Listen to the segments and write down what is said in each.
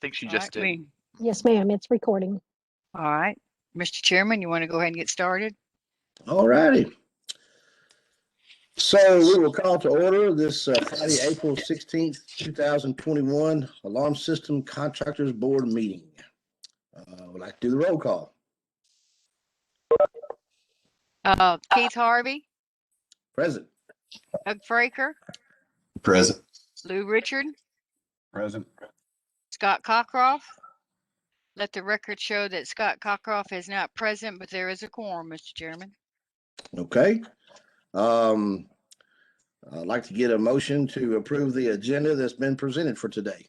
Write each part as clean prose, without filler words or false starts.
think she All just right, did. Yes, ma'am, it's recording. All right. Mr. Chairman, you want to go ahead and get started? All righty. So we will call to order this Friday, April 16th, 2021 Alarm System Contractors Board meeting. Would like to do the roll call. Keith Harvey, Present. Doug Fraker, Present. Lou Richard, Present. Scott Cockcroft. Let the record show that Scott Cockcroft is not present, but there is a quorum, Mr. Chairman. Okay. I'd like to get a motion to approve the agenda that's been presented for today.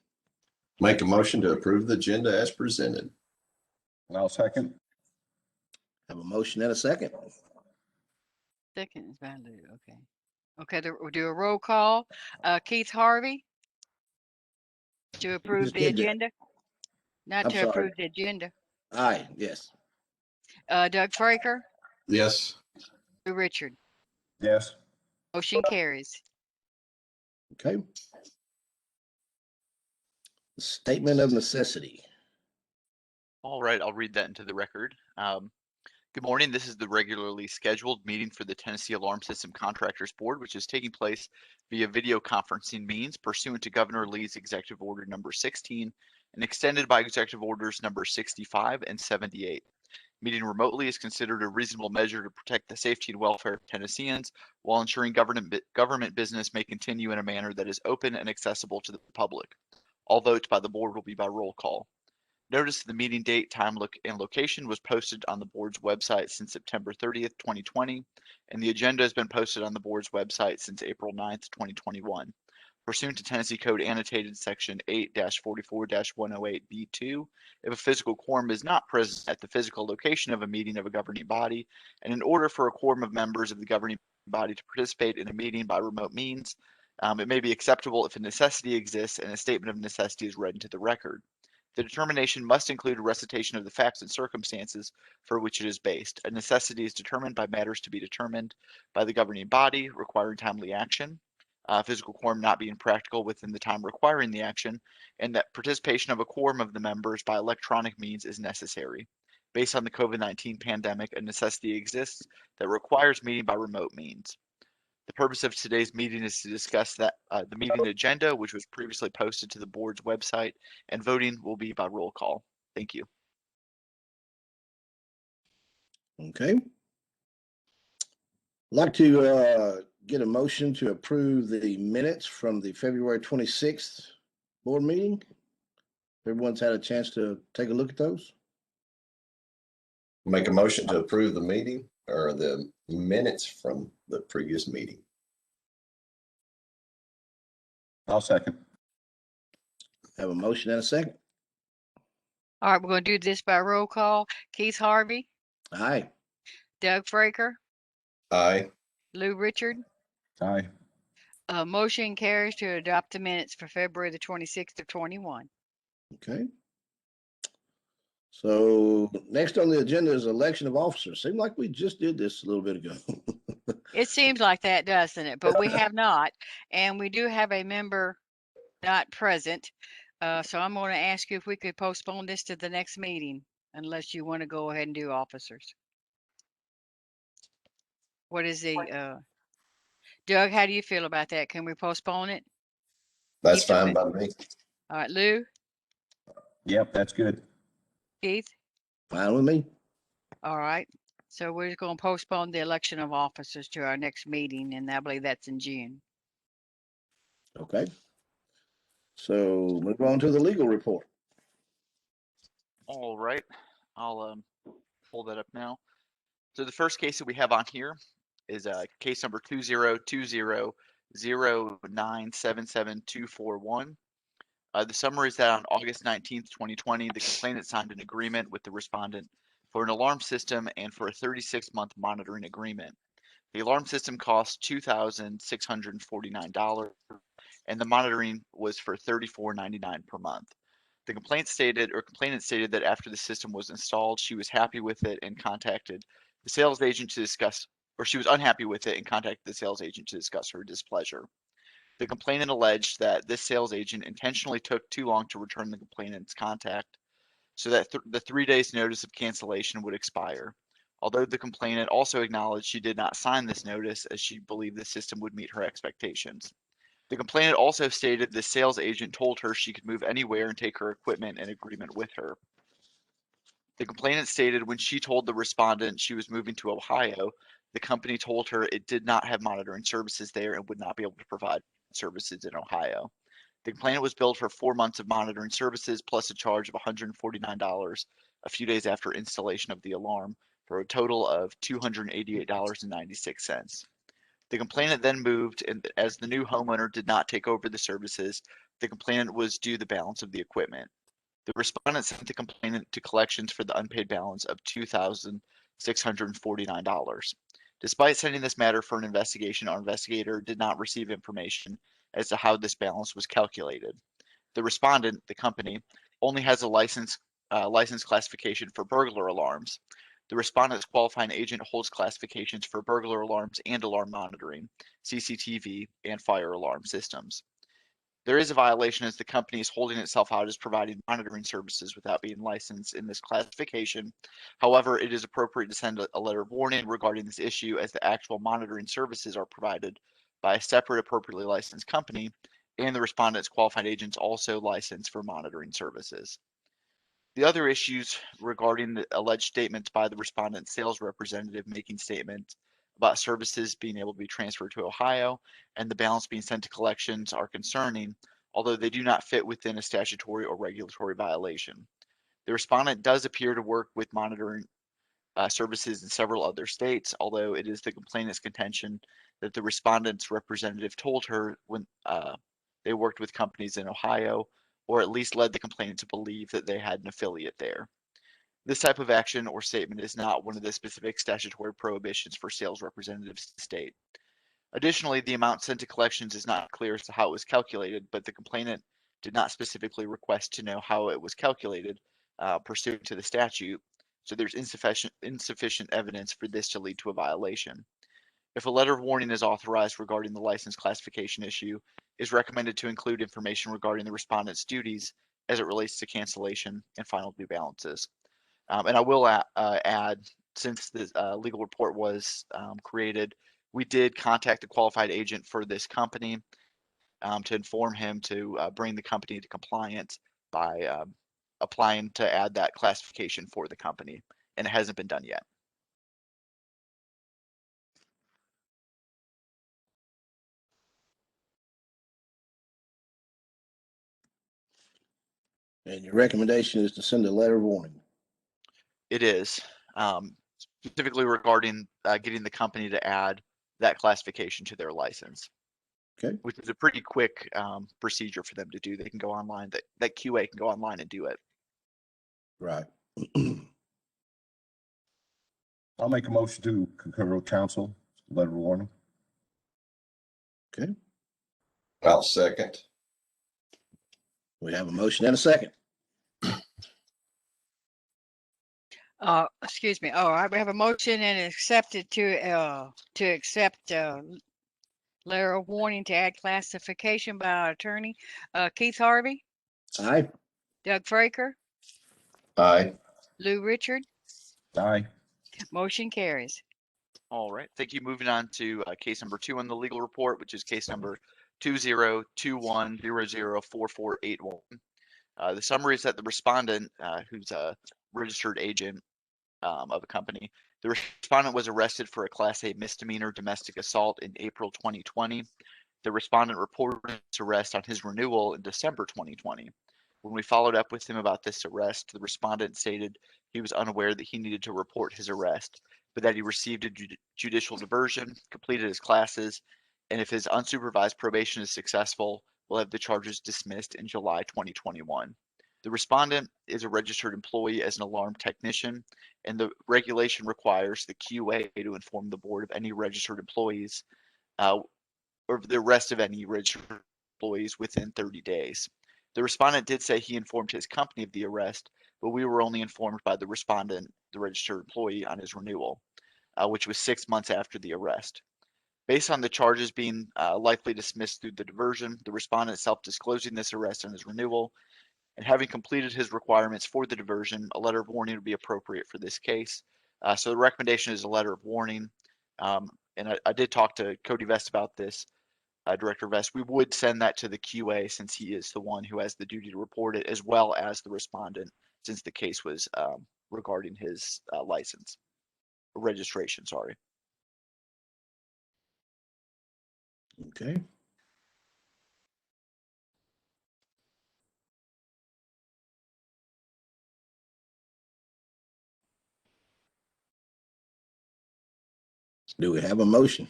Make a motion to approve the agenda as presented. I'll second. Have a motion and a second. Second is by Lou. Okay. Okay, we'll do a roll call. Keith Harvey to approve just the did that. agenda. Not I'm to sorry. approve the agenda. Aye, yes. Doug Fraker, Yes. Lou Richard. Yes. Motion carries. Okay. Statement of necessity. All right, I'll read that into the record. Good morning. This is the regularly scheduled meeting for the Tennessee Alarm System Contractors Board, which is taking place via video conferencing means pursuant to Governor Lee's Executive Order number 16 and extended by Executive Orders number 65 and 78. Meeting remotely is considered a reasonable measure to protect the safety and welfare of Tennesseans while ensuring government business may continue in a manner that is open and accessible to the public. All votes by the board will be by roll call. Notice of the meeting date, time, and location was posted on the board's website since September 30th, 2020, and the agenda has been posted on the board's website since April 9th, 2021. Pursuant to Tennessee Code Annotated Section 8-44-108B2, if a physical quorum is not present at the physical location of a meeting of a governing body, and in order for a quorum of members of the governing body to participate in a meeting by remote means, it may be acceptable if a necessity exists and a statement of necessity is read into the record. The determination must include a recitation of the facts and circumstances for which it is based. A necessity is determined by matters to be determined by the governing body requiring timely action, physical quorum not being practical within the time requiring the action, and that participation of a quorum of the members by electronic means is necessary. Based on the COVID-19 pandemic, a necessity exists that requires meeting by remote means. The purpose of today's meeting is to discuss the meeting agenda, which was previously posted to the board's website, and voting will be by roll call. Thank you. Okay. I'd like to get a motion to approve the minutes from the February 26th board meeting. Everyone's had a chance to take a look at those. Make a motion to approve the meeting or the minutes from the previous meeting. I'll second. Have a motion and a second. All right, we're going to do this by roll call. Keith Harvey, Aye. Doug Fraker, Aye. Lou Richard. Aye. Motion carries to adopt the minutes for February the 26th of 21. Okay. So next on the agenda is election of officers. Seemed like we just did this a little bit ago. It seems like that, doesn't it? But we have not. And we do have a member not present. So I'm going to ask you if we could postpone this to the next meeting, unless you want to go ahead and do officers. What is the, Doug, how do you feel about that? Can we postpone it? That's Keep the fine min- by me. All right, Lou, Yep, that's good. Keith. Fine with me. All right. So we're just going to postpone the election of officers to our next meeting, and I believe that's in June. Okay. So move on to the legal report. All right, I'll pull that up now. So the first case that we have on here is case number 2020-0977241. The summary is that on August 19th, 2020, the complainant signed an agreement with the respondent for an alarm system and for a 36-month monitoring agreement. The alarm system cost $2,649, and the monitoring was for $34.99 per month. The complainant stated that after the system was installed, she was happy with it and contacted the sales agent to discuss, or she was unhappy with it and contacted the sales agent to discuss her displeasure. The complainant alleged that this sales agent intentionally took too long to return the complainant's contact so that the 3 days notice of cancellation would expire. Although the complainant also acknowledged she did not sign this notice as she believed the system would meet her expectations. The complainant also stated the sales agent told her she could move anywhere and take her equipment in agreement with her. The complainant stated when she told the respondent she was moving to Ohio, the company told her it did not have monitoring services there and would not be able to provide services in Ohio. The complainant was billed for 4 months of monitoring services plus a charge of $149 a few days after installation of the alarm for a total of $288.96. The complainant then moved, and as the new homeowner did not take over the services, the complainant was due the balance of the equipment. The respondent sent the complainant to collections for the unpaid balance of $2,649. Despite sending this matter for an investigation, our investigator did not receive information as to how this balance was calculated. The respondent, the company, only has a license classification for burglar alarms. The respondent's qualifying agent holds classifications for burglar alarms and alarm monitoring, CCTV, and fire alarm systems. There is a violation as the company is holding itself out as providing monitoring services without being licensed in this classification. However, it is appropriate to send a letter of warning regarding this issue as the actual monitoring services are provided by a separate appropriately licensed company, and the respondent's qualified agents also licensed for monitoring services. The other issues regarding the alleged statements by the respondent's sales representative making statements about services being able to be transferred to Ohio and the balance being sent to collections are concerning, although they do not fit within a statutory or regulatory violation. The respondent does appear to work with monitoring services in several other states, although it is the complainant's contention that the respondent's representative told her when they worked with companies in Ohio, or at least led the complainant to believe that they had an affiliate there. This type of action or statement is not one of the specific statutory prohibitions for sales representatives to state. Additionally, the amount sent to collections is not clear as to how it was calculated, but the complainant did not specifically request to know how it was calculated pursuant to the statute, so there's insufficient evidence for this to lead to a violation. If a letter of warning is authorized regarding the license classification issue, it is recommended to include information regarding the respondent's duties as it relates to cancellation and final due balances. And I will add, since the legal report was created, we did contact the qualified agent for this company to inform him to bring the company to compliance by applying to add that classification for the company, and it hasn't been done yet. And your recommendation is to send a letter of warning. It is specifically regarding getting the company to add that classification to their license. Okay. Which is a pretty quick procedure for them to do. They can go online, that QA can go online and do it. Right. I'll make a motion to concur with council, letter of warning. Okay. I'll second. We have a motion and a second. Excuse me. All right, we have a motion and accepted to accept letter of warning to add classification by our attorney, Keith Harvey, Aye. Doug Fraker, Aye. Lou Richard. Aye. Motion carries. All right, thank you. Moving on to case number 2 on the legal report, which is case number 2021004481. The summary is that the respondent, who's a registered agent of a company, the respondent was arrested for a Class A misdemeanor domestic assault in April 2020. The respondent reported his arrest on his renewal in December 2020. When we followed up with him about this arrest, the respondent stated he was unaware that he needed to report his arrest, but that he received a judicial diversion, completed his classes, and if his unsupervised probation is successful, will have the charges dismissed in July 2021. The respondent is a registered employee as an alarm technician, and the regulation requires the QA to inform the board of any registered employees or the arrest of any registered employees within 30 days. The respondent did say he informed his company of the arrest, but we were only informed by the respondent, the registered employee, on his renewal, which was 6 months after the arrest. Based on the charges being likely dismissed through the diversion, the respondent self-disclosing this arrest and his renewal, and having completed his requirements for the diversion, a letter of warning would be appropriate for this case. So the recommendation is a letter of warning. And I did talk to Cody Vest about this, Director Vest. We would send that to the QA since he is the one who has the duty to report it, as well as the respondent, since the case was regarding his license, registration, sorry. Okay. Do we have a motion?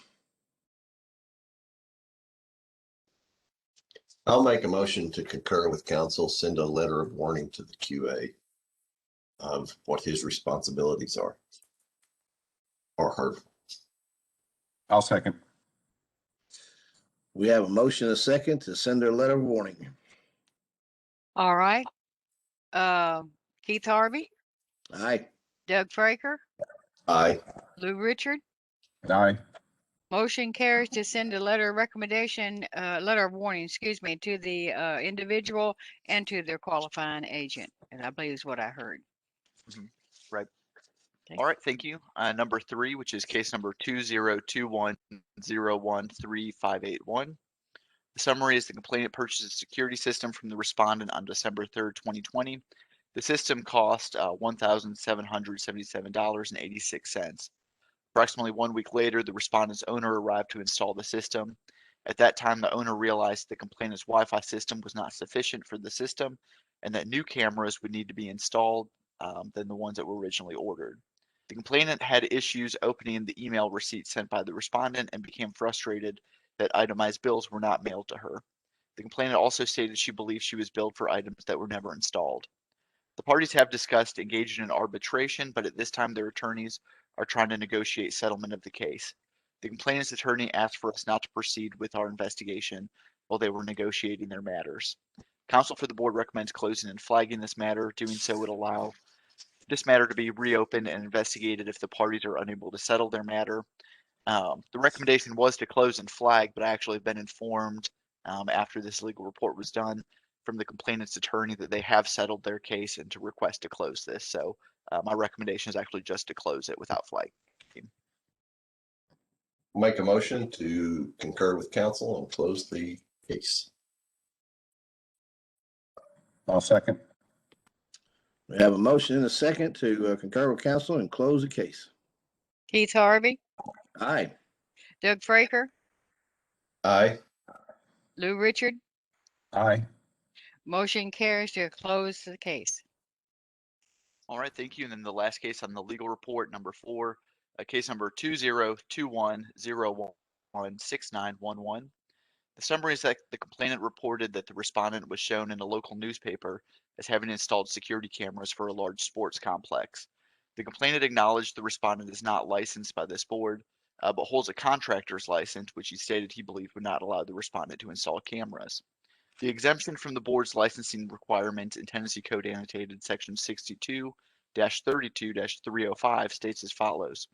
I'll make a motion to concur with council, send a letter of warning to the QA of what his responsibilities are. Or her. I'll second. We have a motion and a second to send her a letter of warning. All right. Keith Harvey, Aye. Doug Fraker, Aye. Lou Richard. And aye. Motion carries to send a letter of recommendation, letter of warning, excuse me, to the individual and to their qualifying agent. And I believe is what I heard. Right. Thank All right, thank you. Number 3, which is case number 2021013581. The summary is the complainant purchased a security system from the respondent on December 3rd, 2020. The system cost $1,777.86. Approximately 1 week later, the respondent's owner arrived to install the system. At that time, the owner realized the complainant's Wi-Fi system was not sufficient for the system and that new cameras would need to be installed than the ones that were originally ordered. The complainant had issues opening the email receipt sent by the respondent and became frustrated that itemized bills were not mailed to her. The complainant also stated she believed she was billed for items that were never installed. The parties have discussed engaging in arbitration, but at this time their attorneys are trying to negotiate settlement of the case. The complainant's attorney asked for us not to proceed with our investigation while they were negotiating their matters. Counsel for the board recommends closing and flagging this matter. Doing so would allow this matter to be reopened and investigated if the parties are unable to settle their matter. The recommendation was to close and flag, but I actually have been informed after this legal report was done from the complainant's attorney that they have settled their case and to request to close this. So my recommendation is actually just to close it without flagging. Make a motion to concur with council and close the case. I'll second. We have a motion and a second to concur with council and close the case. Keith Harvey, Aye. Doug Fraker, Aye. Lou Richard. Aye. Motion carries to close the case. All right, thank you. And then the last case on the legal report, number 4, case number 2021016911. The summary is that the complainant reported that the respondent was shown in a local newspaper as having installed security cameras for a large sports complex. The complainant acknowledged the respondent is not licensed by this board, but holds a contractor's license, which he stated he believed would not allow the respondent to install cameras. The exemption from the board's licensing requirement in Tennessee Code Annotated Section 62-32-305 states as follows.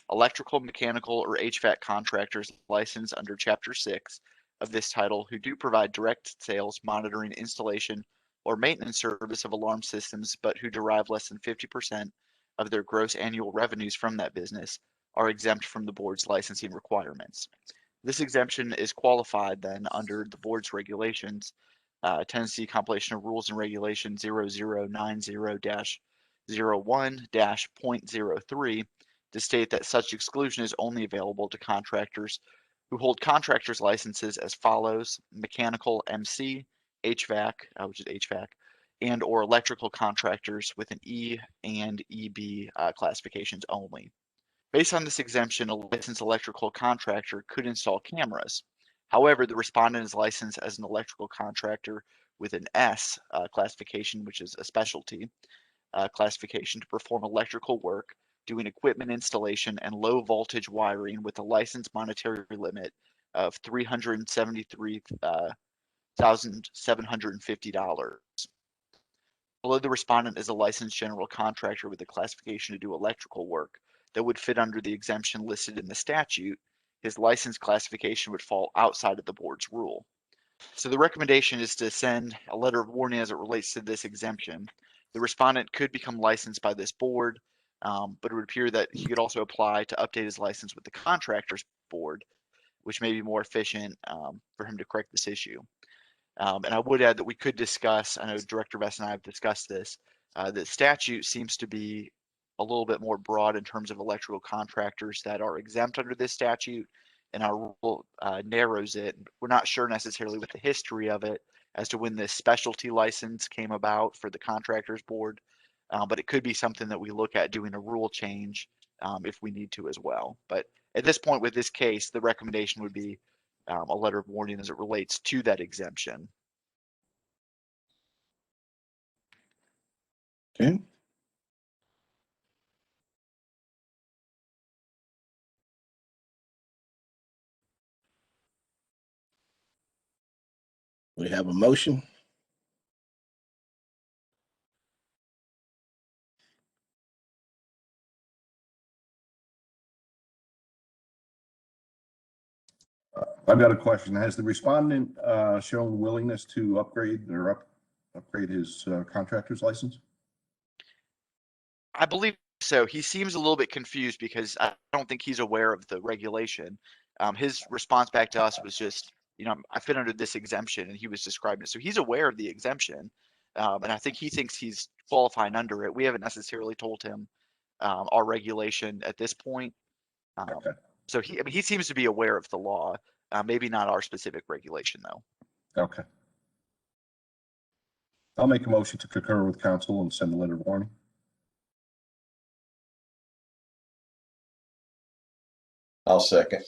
Electrical, mechanical, or HVAC contractors licensed under Chapter 6 of this title who do provide direct sales, monitoring, installation, or maintenance service of alarm systems, but who derive less than 50% of their gross annual revenues from that business are exempt from the board's licensing requirements. This exemption is qualified then under the board's regulations, Tennessee Compilation of Rules and Regulations 0090-01-.03, to state that such exclusion is only available to contractors who hold contractors' licenses as follows: mechanical MC, HVAC, which is HVAC, and or electrical contractors with an E and EB classifications only. Based on this exemption, a licensed electrical contractor could install cameras. However, the respondent is licensed as an electrical contractor with an S classification, which is a specialty classification, to perform electrical work, doing equipment installation and low voltage wiring with a licensed monetary limit of $373,750. Although the respondent is a licensed general contractor with a classification to do electrical work that would fit under the exemption listed in the statute, his license classification would fall outside of the board's rule. So the recommendation is to send a letter of warning as it relates to this exemption. The respondent could become licensed by this board, but it would appear that he could also apply to update his license with the contractors board, which may be more efficient for him to correct this issue. And I would add that we could discuss, I know Director Vest and I have discussed this, the statute seems to be a little bit more broad in terms of electrical contractors that are exempt under this statute, and our rule narrows it. We're not sure necessarily with the history of it as to when this specialty license came about for the contractors board, but it could be something that we look at doing a rule change if we need to as well. But at this point with this case, the recommendation would be a letter of warning as it relates to that exemption. Okay. We have a motion. I've got a question. Has the respondent shown willingness to upgrade or upgrade his contractor's license? I believe so. He seems a little bit confused because I don't think he's aware of the regulation. His response back to us was just, I fit under this exemption, and he was describing it. So he's aware of the exemption, and I think he thinks he's qualifying under it. We haven't necessarily told him our regulation at this point. Okay. So he seems to be aware of the law, maybe not our specific regulation though. Okay. I'll make a motion to concur with council and send a letter of warning. I'll second.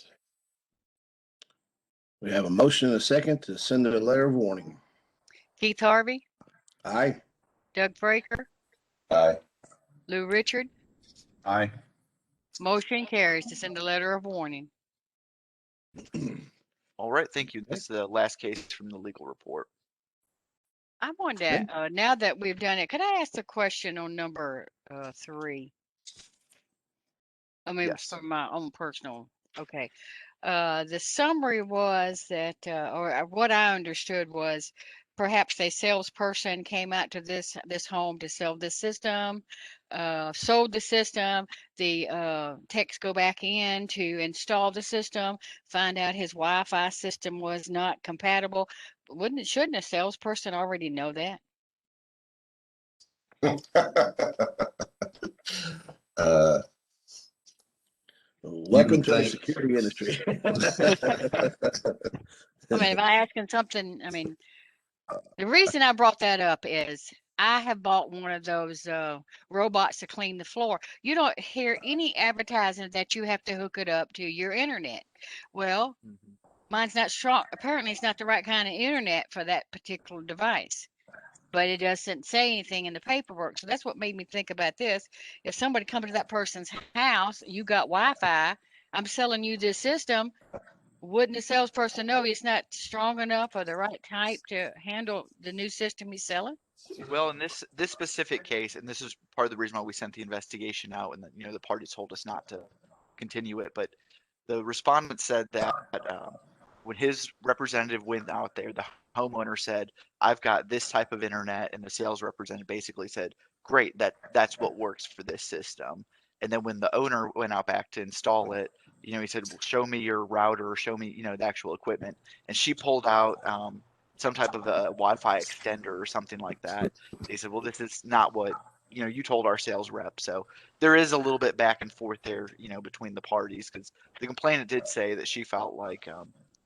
We have a motion and a second to send a letter of warning. Keith Harvey, Aye. Doug Fraker, Aye. Lou Richard. Aye. Motion carries to send a letter of warning. All right, thank you. That's the last case from the legal report. I wanted to, now that we've done it, could I ask a question on number 3? I mean, Yes. for my own personal, okay. The summary was that, or what I understood was perhaps a salesperson came out to this home to sell this system, sold the system. The techs go back in to install the system, find out his Wi-Fi system was not compatible. Shouldn't a salesperson already know that? Welcome to the think- security industry. I mean, if I asking something, I mean, the reason I brought that up is I have bought one of those robots to clean the floor. You don't hear any advertising that you have to hook it up to your internet. Well, mine's not strong. Apparently, it's not the right kind of internet for that particular device. But it doesn't say anything in the paperwork. So that's what made me think about this. If somebody comes to that person's house, you got Wi-Fi, I'm selling you this system. Wouldn't the salesperson know it's not strong enough or the right type to handle the new system he's selling? Well, in this specific case, and this is part of the reason why we sent the investigation out, and that the parties told us not to continue it, but the respondent said that when his representative went out there, the homeowner said, "I've got this type of internet," and the sales representative basically said, "Great, that's what works for this system." And then when the owner went out back to install it, he said, "Well, show me your router, or show me the actual equipment," and she pulled out some type of a Wi-Fi extender or something like that. They said, "Well, this is not what you told our sales rep." So there is a little bit back and forth there, between the parties, because the complainant did say that she felt like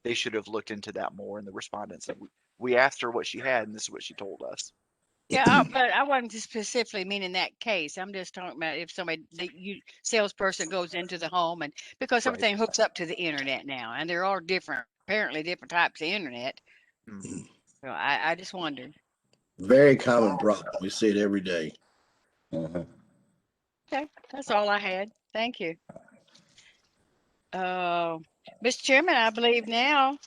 they should have looked into that more, and the respondent said, we asked her what she had, and this is what she told us. Yeah, but I wasn't just specifically meaning that case. I'm just talking about if salesperson goes into the home, and because Right. everything hooks up to the internet now, and there are apparently different types of internet. Mhm. So I just wondered. Very common problem. We see it every day. Uh-huh. Okay, that's all I had. Thank you. Mr. Chairman, I believe now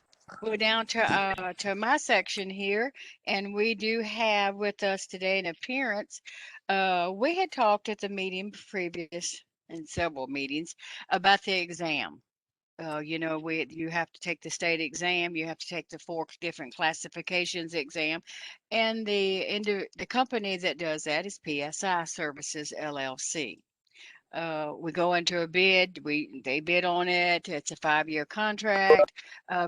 we're down to my section here, and we do have with us today an appearance. We had talked at the meeting previous in several meetings about the exam. You know, you have to take the state exam, you have to take the 4 different classifications exam, and the company that does that is PSI Services LLC. We go into a bid, they bid on it. It's a 5-year contract.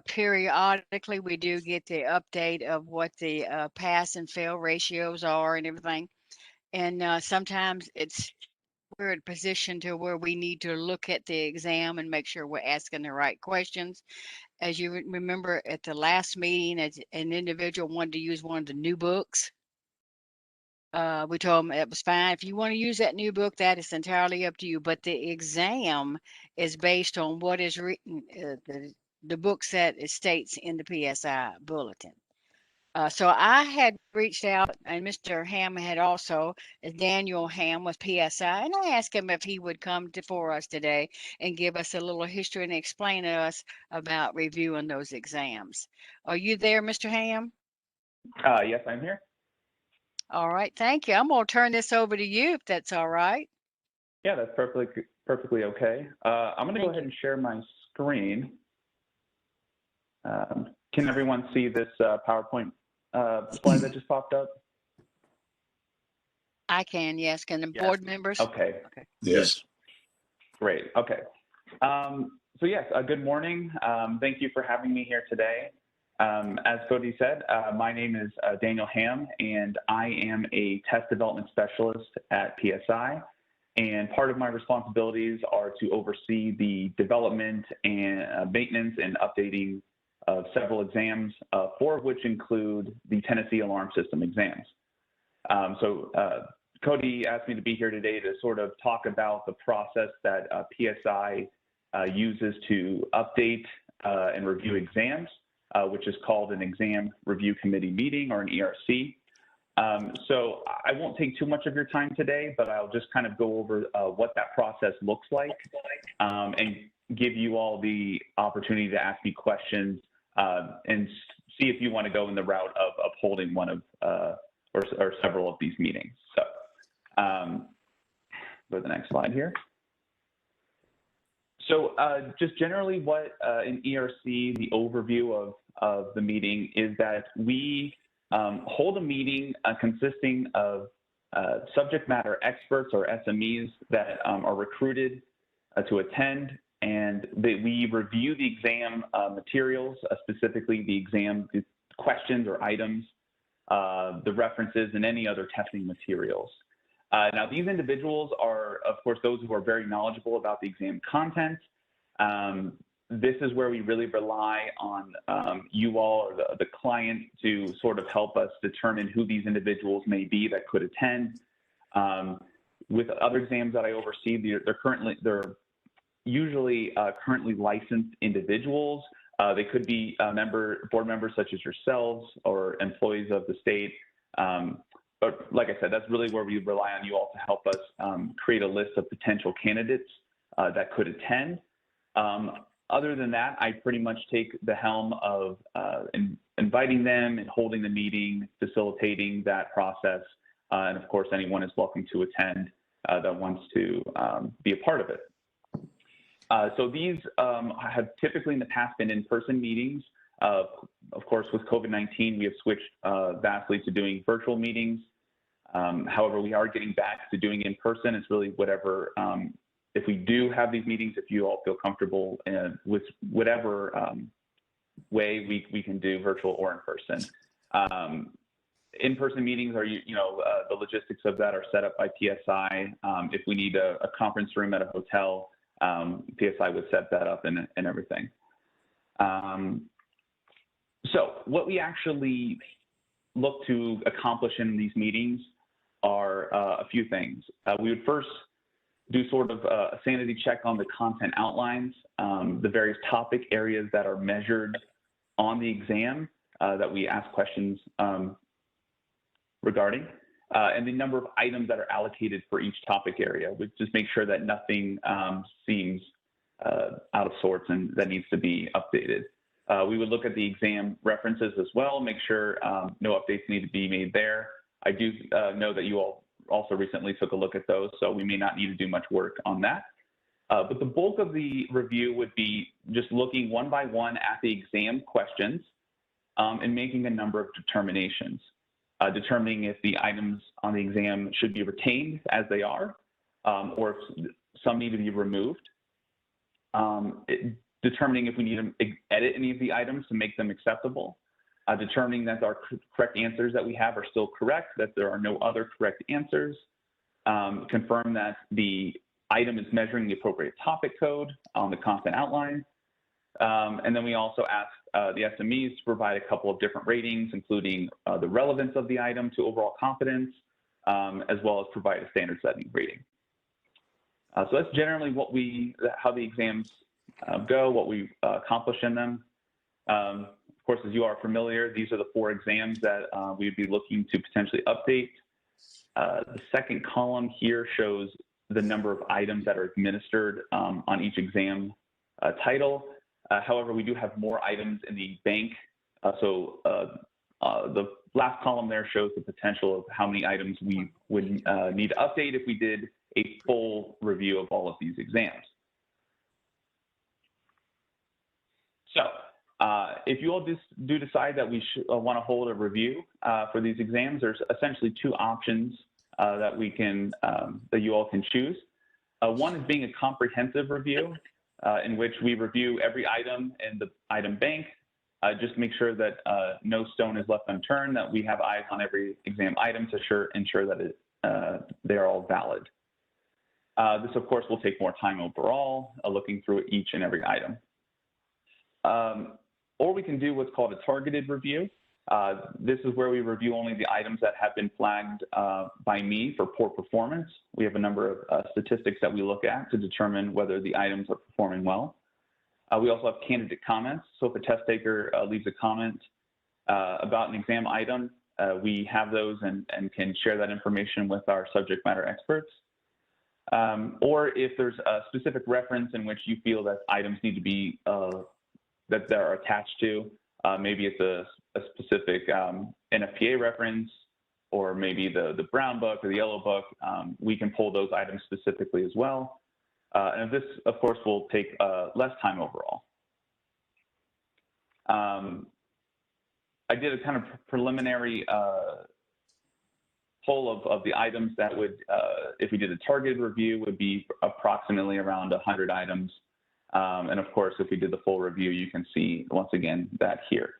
Periodically, we do get the update of what the pass and fail ratios are and everything. And sometimes we're in a position to where we need to look at the exam and make sure we're asking the right questions. As you remember at the last meeting, as an individual wanted to use one of the new books. We told them it was fine. If you want to use that new book, that is entirely up to you. But the exam is based on what is written, the books that it states in the PSI bulletin. So I had reached out, and Mr. Ham had also, Daniel Ham with PSI, and I asked him if he would come for us today and give us a little history and explain to us about reviewing those exams. Are you there, Mr. Ham? Yes, I'm here. All right, thank you. I'm going to turn this over to you if that's all right. Yeah, that's perfectly okay. I'm going to go ahead and share my screen. Can everyone see this PowerPoint slide that just popped up? I can, yes. Can the Yes. board members? Okay. Yes. Great. Okay. So yes, good morning. Thank you for having me here today. As Cody said, my name is Daniel Ham, and I am a test development specialist at PSI. And part of my responsibilities are to oversee the development and maintenance and updating of several exams, 4 of which include the Tennessee Alarm System exams. So Cody asked me to be here today to sort of talk about the process that PSI uses to update and review exams, which is called an Exam Review Committee meeting, or an ERC. So I won't take too much of your time today, but I'll just kind of go over what that process looks like and give you all the opportunity to ask me questions and see if you want to go in the route of holding one of or several of these meetings. So go to the next slide here. So just generally what in ERC, the overview of the meeting is that we hold a meeting consisting of subject matter experts, or SMEs, that are recruited to attend, and we review the exam materials, specifically the exam questions or items, the references, and any other testing materials. Now, these individuals are, of course, those who are very knowledgeable about the exam content. This is where we really rely on you all, or the client, to sort of help us determine who these individuals may be that could attend. With other exams that I oversee, they're usually currently licensed individuals. They could be board members such as yourselves, or employees of the state. But like I said, that's really where we rely on you all to help us create a list of potential candidates that could attend. Other than that, I pretty much take the helm of inviting them and holding the meeting, facilitating that process. And of course, anyone is welcome to attend that wants to be a part of it. So these have typically in the past been in-person meetings. Of course, with COVID-19, we have switched vastly to doing virtual meetings. However, we are getting back to doing in-person. It's really whatever, if we do have these meetings, if you all feel comfortable with whatever way we can do virtual or in-person. In-person meetings are, the logistics of that are set up by PSI. If we need a conference room at a hotel, PSI would set that up and everything. So what we actually look to accomplish in these meetings are a few things. We would first do sort of a sanity check on the content outlines, the various topic areas that are measured on the exam that we ask questions regarding, and the number of items that are allocated for each topic area. We just make sure that nothing seems out of sorts and that needs to be updated. We would look at the exam references as well, make sure no updates need to be made there. I do know that you all also recently took a look at those, so we may not need to do much work on that. But the bulk of the review would be just looking one by one at the exam questions and making a number of determinations, determining if the items on the exam should be retained as they are, or if some need to be removed, determining if we need to edit any of the items to make them acceptable, determining that our correct answers that we have are still correct, that there are no other correct answers, confirm that the item is measuring the appropriate topic code on the content outline. And then we also ask the SMEs to provide a couple of different ratings, including the relevance of the item to overall competence, as well as provide a standard setting rating. So that's generally how the exams go, what we accomplish in them. Of course, as you are familiar, these are the 4 exams that we'd be looking to potentially update. The second column here shows the number of items that are administered on each exam title. However, we do have more items in the bank. So the last column there shows the potential of how many items we would need to update if we did a full review of all of these exams. So if you all do decide that we want to hold a review for these exams, there's essentially 2 options that you all can choose. One is being a comprehensive review, in which we review every item in the item bank, just make sure that no stone is left unturned, that we have eyes on every exam item to ensure that they are all valid. This, of course, will take more time overall, looking through each and every item. Or we can do what's called a targeted review. This is where we review only the items that have been flagged by me for poor performance. We have a number of statistics that we look at to determine whether the items are performing well. We also have candidate comments. So if a test taker leaves a comment about an exam item, we have those and can share that information with our subject matter experts. Or if there's a specific reference in which you feel that items need to be, that they're attached to, maybe it's a specific NFPA reference, or maybe the brown book or the yellow book, we can pull those items specifically as well. And this, of course, will take less time overall. I did a kind of preliminary poll of the items that would, if we did a targeted review, would be approximately around 100 items. And of course, if we did the full review, you can see, once again, that here.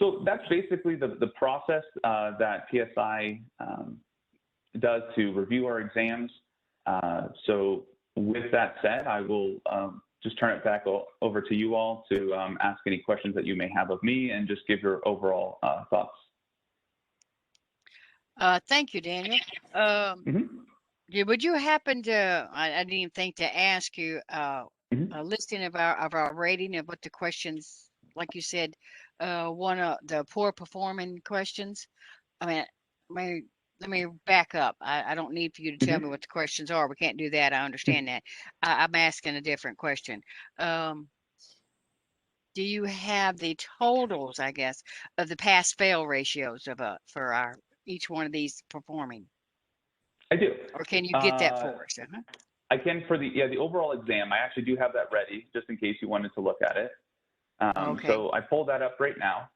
So that's basically the process that PSI does to review our exams. So with that said, I will just turn it back over to you all to ask any questions that you may have of me and just give your overall thoughts. Thank you, Daniel. Would you happen to, I didn't even think to ask you, a listing of our rating of what the questions, like you said, one of the poor performing questions. I mean, let me back up. I don't need for you to tell me what the questions are. We can't do that. I understand that. I'm asking a different question. Do you have the totals, I guess, of the pass fail ratios of for each one of these performing? I do. Or can you get that for us? I can for the overall exam. I actually do have that ready just in case you wanted to look at it. Okay. So I pulled that up right now.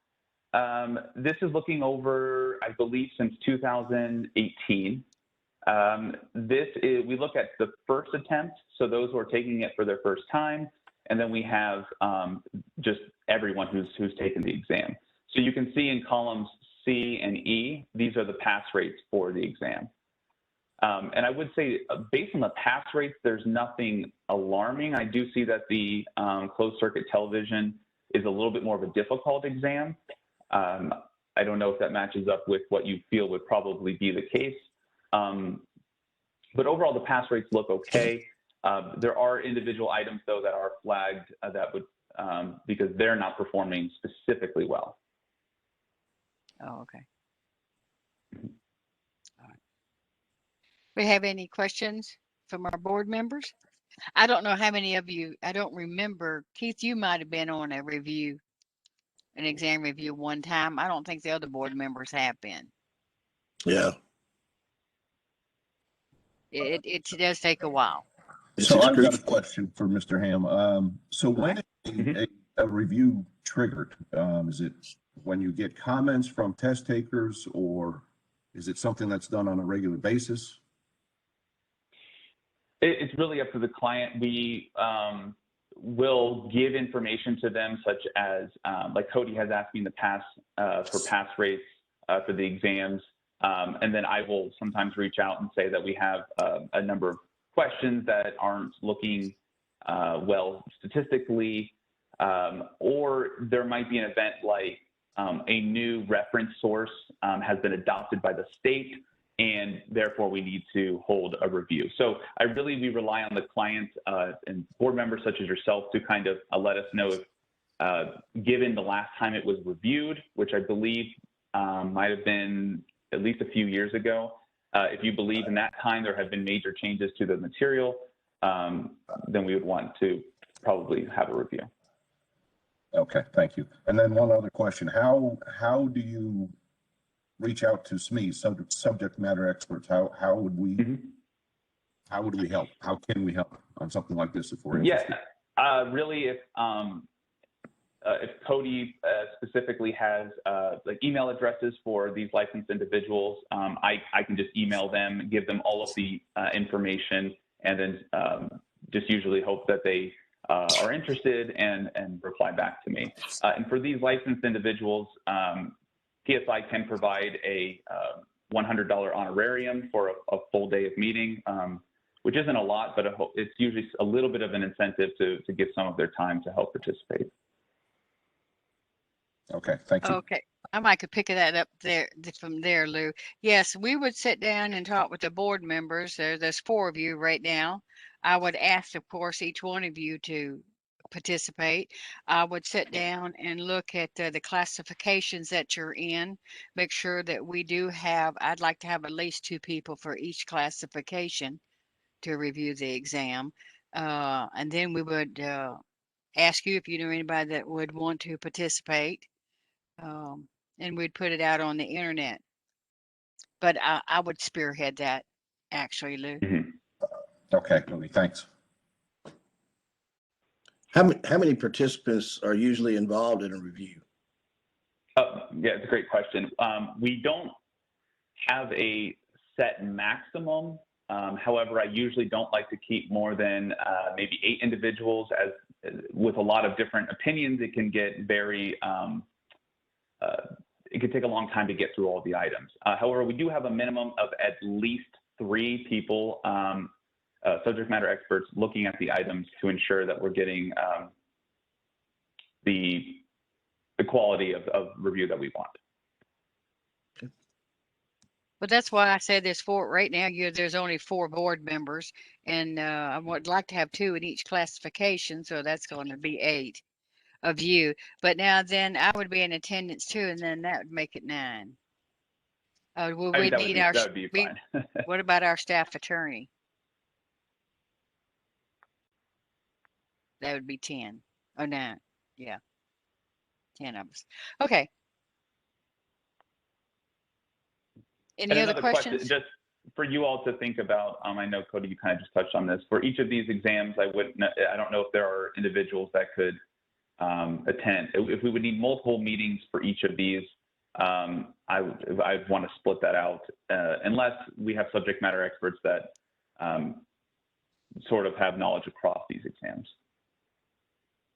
This is looking over, I believe, since 2018. We look at the first attempt, so those who are taking it for their first time, and then we have just everyone who's taken the exam. So you can see in columns C and E, these are the pass rates for the exam. And I would say, based on the pass rates, there's nothing alarming. I do see that the closed circuit television is a little bit more of a difficult exam. I don't know if that matches up with what you feel would probably be the case. But overall, the pass rates look okay. There are individual items, though, that are flagged that would, because they're not performing specifically well. Oh, okay. All right. We have any questions from our board members? I don't know how many of you, I don't remember. Keith, you might have been on a review, an exam review one time. I don't think the other board members have been. Yeah. It does take a while. So I've got a Mrs. question for Mr. Ham. So when is a review triggered? Is it when you get comments from test takers, or is it something that's done on a regular basis? It's really up to the client. We will give information to them, such as like Cody has asked me in the past for pass rates for the exams. And then I will sometimes reach out and say that we have a number of questions that aren't looking well statistically, or there might be an event like a new reference source has been adopted by the state, and therefore we need to hold a review. So we rely on the client and board members such as yourself to kind of let us know if, given the last time it was reviewed, which I believe might have been at least a few years ago, if you believe in that time there have been major changes to the material, then we would want to probably have a review. Okay, thank you. And then one other question: how do you reach out to SME, subject matter experts? How would we help? How can we help on something like this if we're interested? Really, if Cody specifically has like email addresses for these licensed individuals, I can just email them, give them all of the information, and then just usually hope that they are interested and reply back to me. And for these licensed individuals, PSI can provide a $100 honorarium for a full day of meeting, which isn't a lot, but it's usually a little bit of an incentive to give some of their time to help participate. Okay, thank you. Okay, I might could pick that up there from there, Lou. Yes, we would sit down and talk with the board members. There's 4 of you right now. I would ask, of course, each one of you to participate. I would sit down and look at the classifications that you're in, make sure that we do have, I'd like to have at least 2 people for each classification to review the exam. And then we would ask you if you knew anybody that would want to participate. And we'd put it out on the internet. But I would spearhead that, actually, Lou. Okay, Louis, thanks. How many participants are usually involved in a review? Yeah, it's a great question. We don't have a set maximum. However, I usually don't like to keep more than maybe 8 individuals, as with a lot of different opinions, it can get very, it could take a long time to get through all the items. However, we do have a minimum of at least 3 people, subject matter experts, looking at the items to ensure that we're getting the quality of review that we want. But that's why I said there's 4 right now. There's only 4 board members, and I would like to have 2 in each classification, so that's going to be 8 of you. But now then I would be in attendance too, and then that would make it 9. That would be fine. What about our staff attorney? That would be 10. Oh, 9. Yeah. 10 of us. Okay. Any other questions? Question, just for you all to think about, I know, Cody, you kind of just touched on this. For each of these exams, I don't know if there are individuals that could attend. If we would need multiple meetings for each of these, I'd want to split that out, unless we have subject matter experts that sort of have knowledge across these exams.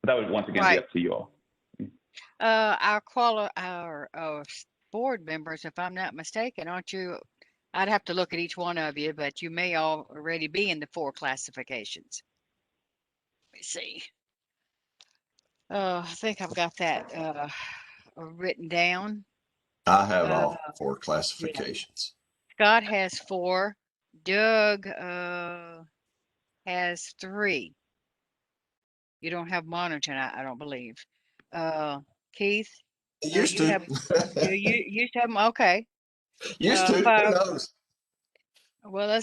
But that would once again be up to you all. Our board members, if I'm not mistaken, aren't you? I'd have to look at each one of you, but you may already be in the 4 classifications. Let me see. I think I've got that written down. I have all 4 classifications. Yeah. Scott has 4. Doug has 3. You don't have monitoring, I don't believe. Keith? Used to. You used to have them? Okay. Used to. Who knows? Well,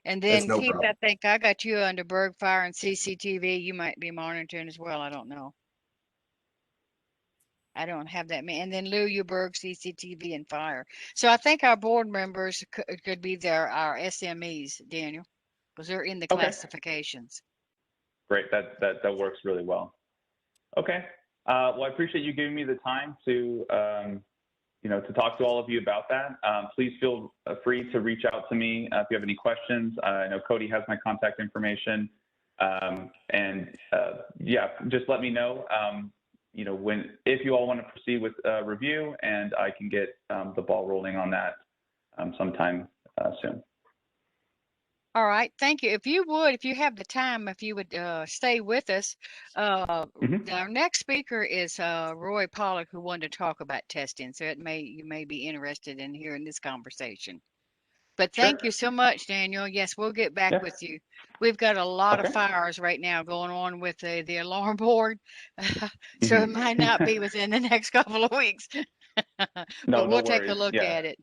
and then no Keith, problem. I think I got you under Berg Fire and CCTV. You might be monitoring as well. I don't know. I don't have that many. And then Lou, you Berg, CCTV, and Fire. So I think our board members could be our SMEs, Daniel. because they're in the Okay. classifications. Great. That works really well. Okay. Well, I appreciate you giving me the time to, to talk to all of you about that. Please feel free to reach out to me if you have any questions. I know Cody has my contact information. Yeah, just let me know, if you all want to proceed with review, and I can get the ball rolling on that sometime soon. All right, thank you. If you have the time, if you would stay with us. Our next speaker is Roy Pollock, who wanted to talk about testing. So you may be interested in hearing this conversation. But thank you so much, Daniel. Yes, we'll get back with you. We've got a lot of fires right now going on with the alarm board, so it might not be within the next couple of weeks. But we'll take a look at it.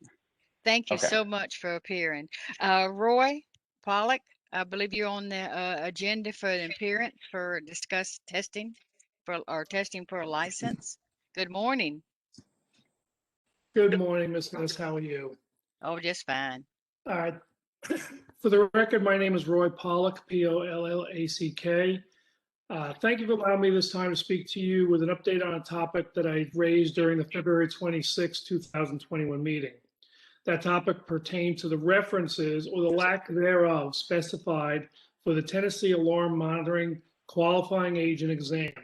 Thank you so much for appearing. Roy Pollock, I believe you're on the agenda for the appearance for discuss testing for a license. Good morning. Good morning, Ms. Nuss. How are you? Oh, just fine. All right. For the record, my name is Roy Pollock, Pollack. Thank you for allowing me this time to speak to you with an update on a topic that I raised during the February 26, 2021 meeting. That topic pertained to the references or the lack thereof specified for the Tennessee Alarm Monitoring Qualifying Agent exam.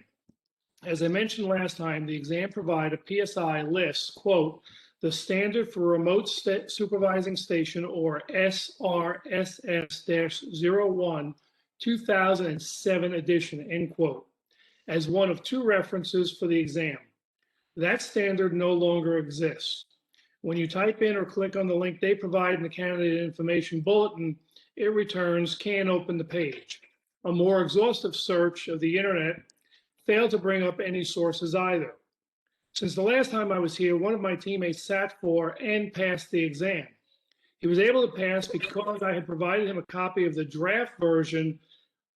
As I mentioned last time, the exam provided a PSI lists, quote, the standard for remote supervising station, or SRSS-01 2007 edition, end quote, as one of two references for the exam. That standard no longer exists. When you type in or click on the link they provide in the candidate information bulletin, it returns can't open the page. A more exhaustive search of the internet failed to bring up any sources either. Since the last time I was here, one of my teammates sat for and passed the exam. He was able to pass because I had provided him a copy of the draft version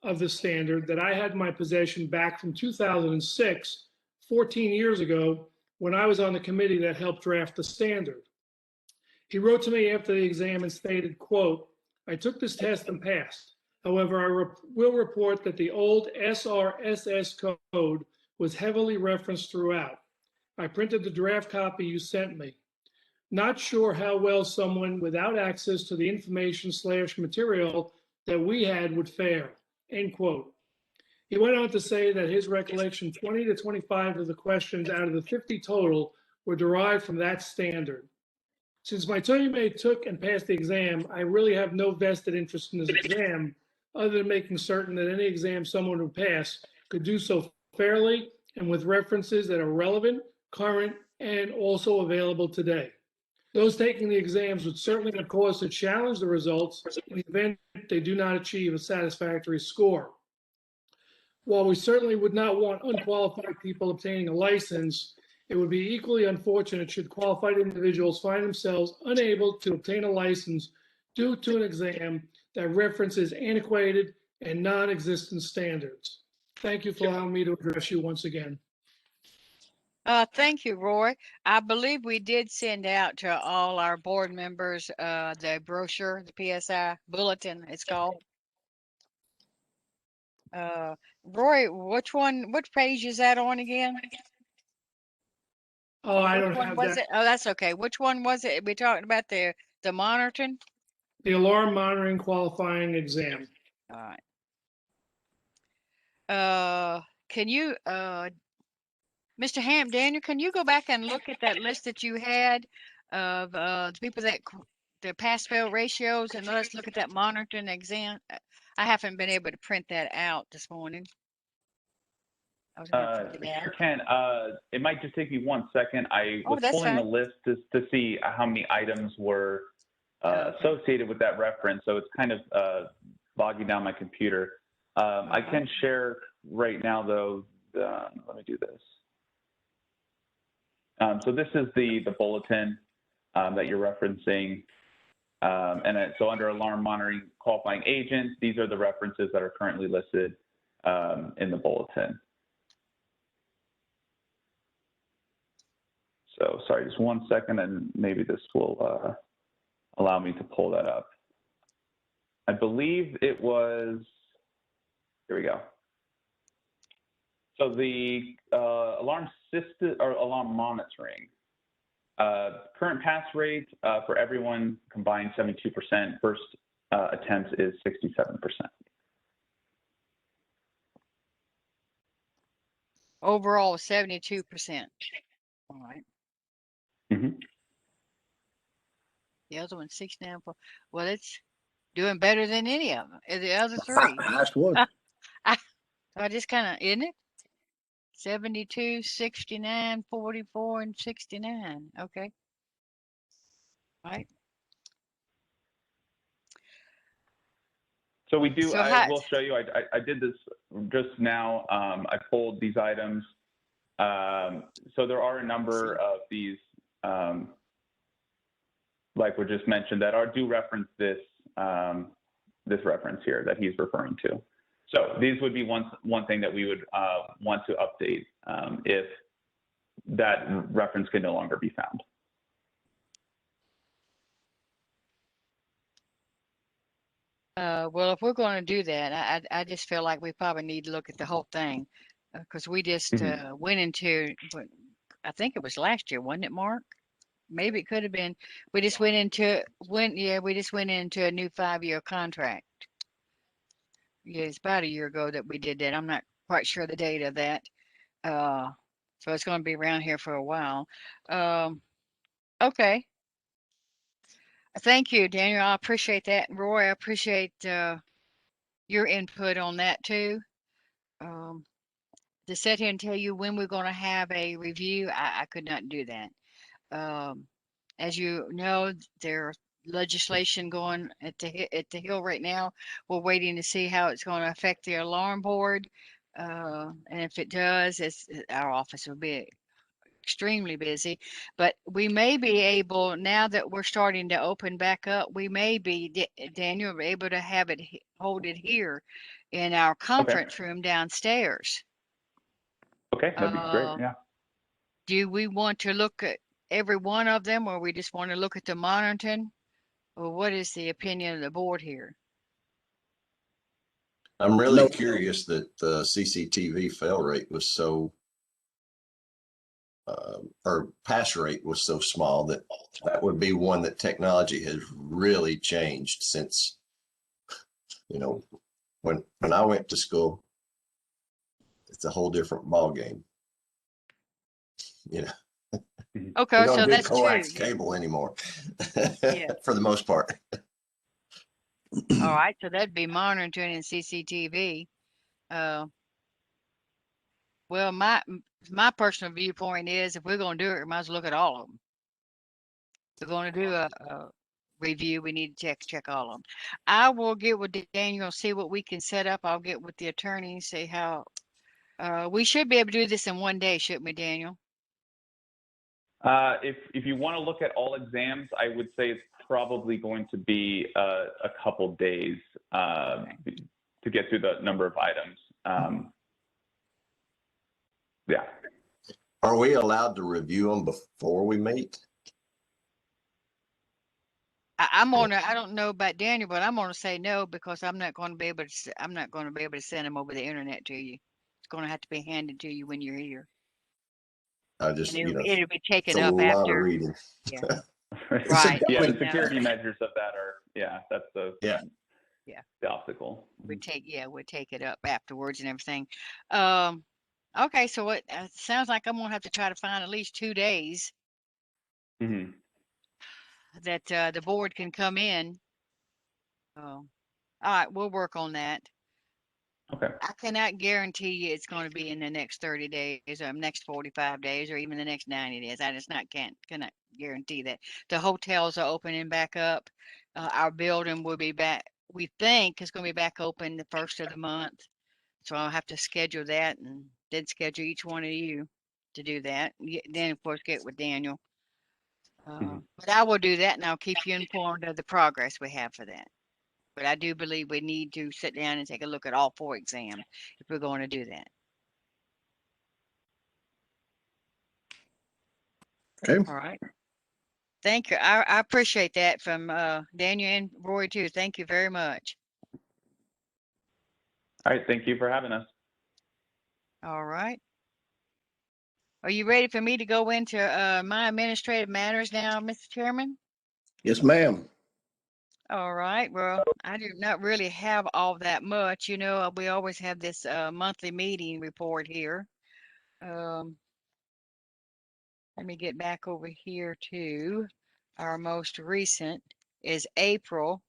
of the standard that I had in my possession back from 2006, 14 years ago, when I was on the committee that helped draft the standard. He wrote to me after the exam and stated, quote, I took this test and passed. However, I will report that the old SRSS code was heavily referenced throughout. I printed the draft copy you sent me. Not sure how well someone without access to the information/material that we had would fare, end quote. He went on to say that his recollection, 20 to 25 of the questions out of the 50 total were derived from that standard. Since my teammate took and passed the exam, I really have no vested interest in this exam other than making certain that any exam someone would pass could do so fairly and with references that are relevant, current, and also available today. Those taking the exams would certainly have cause to challenge the results in the event they do not achieve a satisfactory score. While we certainly would not want unqualified people obtaining a license, it would be equally unfortunate should qualified individuals find themselves unable to obtain a license due to an exam that references antiquated and non-existent standards. Thank you for allowing me to address you once again. Thank you, Roy. I believe we did send out to all our board members the brochure, the PSI bulletin, it's called. Roy, which page is that on again? Oh, I don't have that. It? Oh, that's okay. Which one was it? We talked about the monitoring? The alarm monitoring qualifying exam. All right. Can you, Mr. Daniel, can you go back and look at that list that you had of the people that the pass-fail ratios, and let's look at that monitoring exam? I haven't been able to print that out this morning. Sure can. It might just take me 1 second. I was pulling the list to see how many items were associated with that reference, so it's kind of bogging down my computer. I can share right now, though. Let me do this. So this is the bulletin that you're referencing. So under alarm monitoring qualifying agents, these are the references that are currently listed in the bulletin. So sorry, just 1 second, and maybe this will allow me to pull that up. I believe it was, here we go. So the alarm system or alarm monitoring, current pass rate for everyone combined 72%. First attempts is 67%. Overall, 72%. All right. Mm-hmm. The other one, 69. Well, it's doing better than any of them. The other three. Last one. I just kind of, isn't it? 72, 69, 44, and 69. Okay. Right. So we do, So I will show you, I did this just now. I pulled these items. So there are a number of these, like we just mentioned, that do reference this, this reference here that he's referring to. So these would be one thing that we would want to update if that reference can no longer be found. Well, if we're going to do that, I just feel like we probably need to look at the whole thing, because we just went into, I think it was last year, wasn't it, Mark? Maybe it could have been. We just went into we just went into a new 5-year contract. Yeah, it's about a year ago that we did that. I'm not quite sure the date of that. So it's going to be around here for a while. Okay. Thank you, Daniel. I appreciate that. And Roy, I appreciate your input on that too. To sit here and tell you when we're going to have a review, I could not do that. As you know, there's legislation going at the Hill right now. We're waiting to see how it's going to affect the alarm board. And if it does, our office will be extremely busy, but we may be able, now that we're starting to open back up, we may be, Daniel, able to have it, hold it here in our conference room downstairs. Okay, that'd be great, yeah. Do we want to look at every one of them, or we just want to look at the monitoring? Or what is the opinion of the board here? I'm really curious that the CCTV fail rate was so, or pass rate was so small that would be one that technology has really changed since, you know, when I went to school. It's a whole different ball game. You know. Okay, we don't so do that's coax true. cable anymore. Yeah. For the most part. All right, so that'd be monitoring and CCTV. Well, my personal viewpoint is, if we're going to do it, we might as well look at all of them. If we're going to do a review, we need to check all of them. I will get with Daniel, see what we can set up. I'll get with the attorney, see how we should be able to do this in one day, shouldn't we, Daniel? If you want to look at all exams, I would say it's probably going to be a couple days to get through the number of items. Yeah. Are we allowed to review them before we meet? I don't know about Daniel, but I'm gonna say no, because I'm not going to be able to send them over the internet to you. It's going to have to be handed to you when you're here. I just, And you know, it'll be taken it's a up lot after. of reading. Yeah. Right. Yeah, the No. security measures of that are, that's the the obstacle. We take it up afterwards and everything. Okay, so it sounds like I'm gonna have to try to find at least 2 days that the board can come in. All right, we'll work on that. Okay. I cannot guarantee you it's going to be in the next 30 days or next 45 days or even the next 90 days. I just cannot guarantee that. The hotels are opening back up. Our building will be back. We think it's going to be back open the first of the month. So I'll have to schedule that, and then schedule each one of you to do that. Then, of course, get with Daniel. But I will do that, and I'll keep you informed of the progress we have for that. But I do believe we need to sit down and take a look at all 4 exams if we're going to do that. Okay. All right. Thank you. I appreciate that from Daniel and Roy too. Thank you very much. All right, thank you for having us. All right. Are you ready for me to go into my administrative matters now, Mr. Chairman? Yes, ma'am. All right. Well, I do not really have all that much. You know, we always have this monthly meeting report here. Let me get back over here to our most recent is April.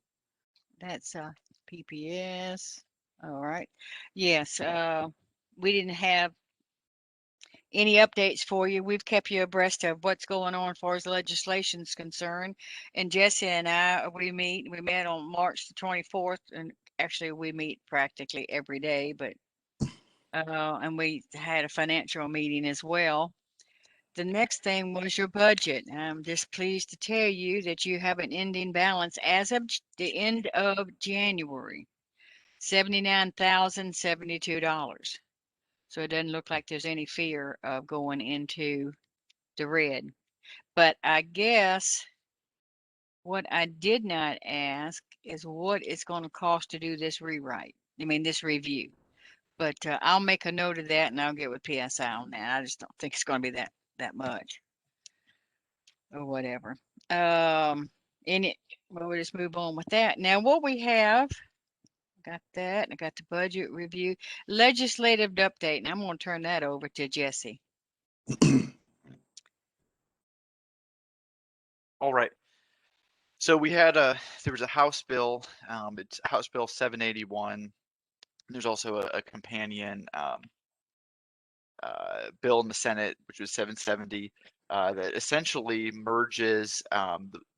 That's PPS. All right. Yes. We didn't have any updates for you. We've kept you abreast of what's going on as far as legislation is concerned. And Jesse and I, we met on March the 24th, and actually we meet practically every day, but and we had a financial meeting as well. The next thing was your budget. I'm just pleased to tell you that you have an ending balance as of the end of January, $79,072. So it doesn't look like there's any fear of going into the red. But I guess what I did not ask is what it's going to cost to do this rewrite. I mean, this review. But I'll make a note of that and I'll get with PSI on that. I just don't think it's going to be that much or whatever. We'll just move on with that. Now, what we have, got that. I got the budget review, legislative update, and I'm going to turn that over to Jesse. All right. So we had there was a House bill. It's House Bill 781. There's also a companion bill in the Senate, which was 770, that essentially merges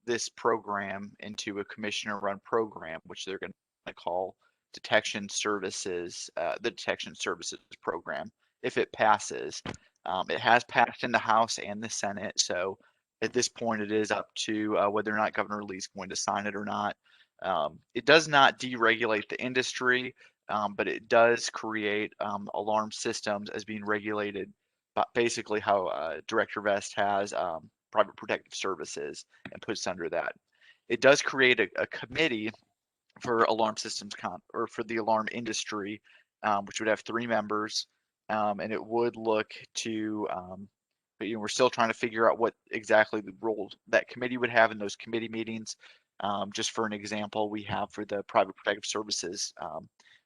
this program into a commissioner-run program, which they're going to call Detection Services, the Detection Services Program, if it passes. It has passed in the House and the Senate, so at this point it is up to whether or not Governor Lee is going to sign it or not. It does not deregulate the industry, but it does create alarm systems as being regulated, but basically how Director Vest has private protective services and puts under that. It does create a committee for alarm systems or for the alarm industry, which would have 3 members, and it would look to but we're still trying to figure out what exactly the role that committee would have in those committee meetings. Just for an example, we have for the private protective services,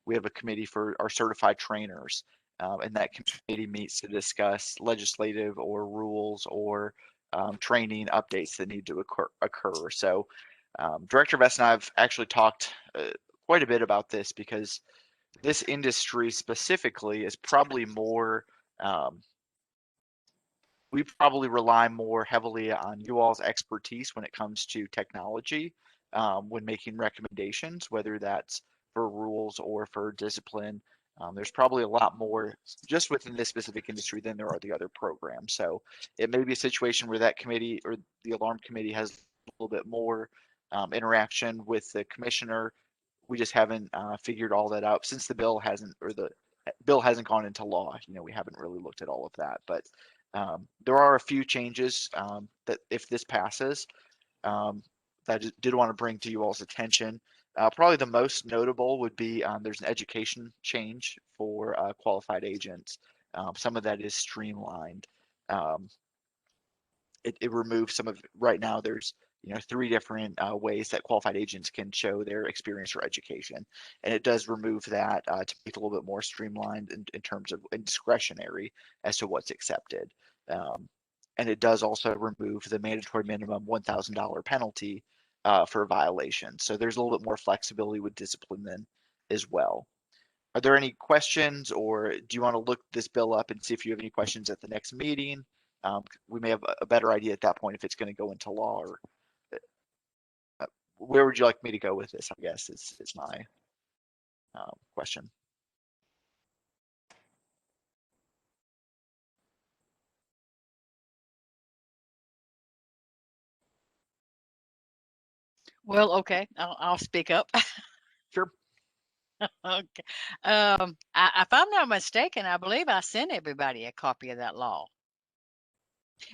we have a committee for our certified trainers, and that committee meets to discuss legislative or rules or training updates that need to occur. So Director Vest and I have actually talked quite a bit about this because this industry specifically is probably more we probably rely more heavily on you all's expertise when it comes to technology when making recommendations, whether that's for rules or for discipline. There's probably a lot more just within this specific industry than there are the other programs. So it may be a situation where that committee or the alarm committee has a little bit more interaction with the commissioner. We just haven't figured all that out since the bill hasn't gone into law. We haven't really looked at all of that, but there are a few changes that if this passes, that I did want to bring to you all's attention. Probably the most notable would be there's an education change for qualified agents. Some of that is streamlined. It removes some of right now there's 3 different ways that qualified agents can show their experience or education, and it does remove that to make it a little bit more streamlined in terms of discretionary as to what's accepted. And it does also remove the mandatory minimum $1,000 penalty for a violation. So there's a little bit more flexibility with discipline then as well. Are there any questions, or do you want to look this bill up and see if you have any questions at the next meeting? We may have a better idea at that point if it's going to go into law, or where would you like me to go with this, I guess is my question. Well, okay, I'll speak up. Sure. Okay. If I'm not mistaken, I believe I sent everybody a copy of that law.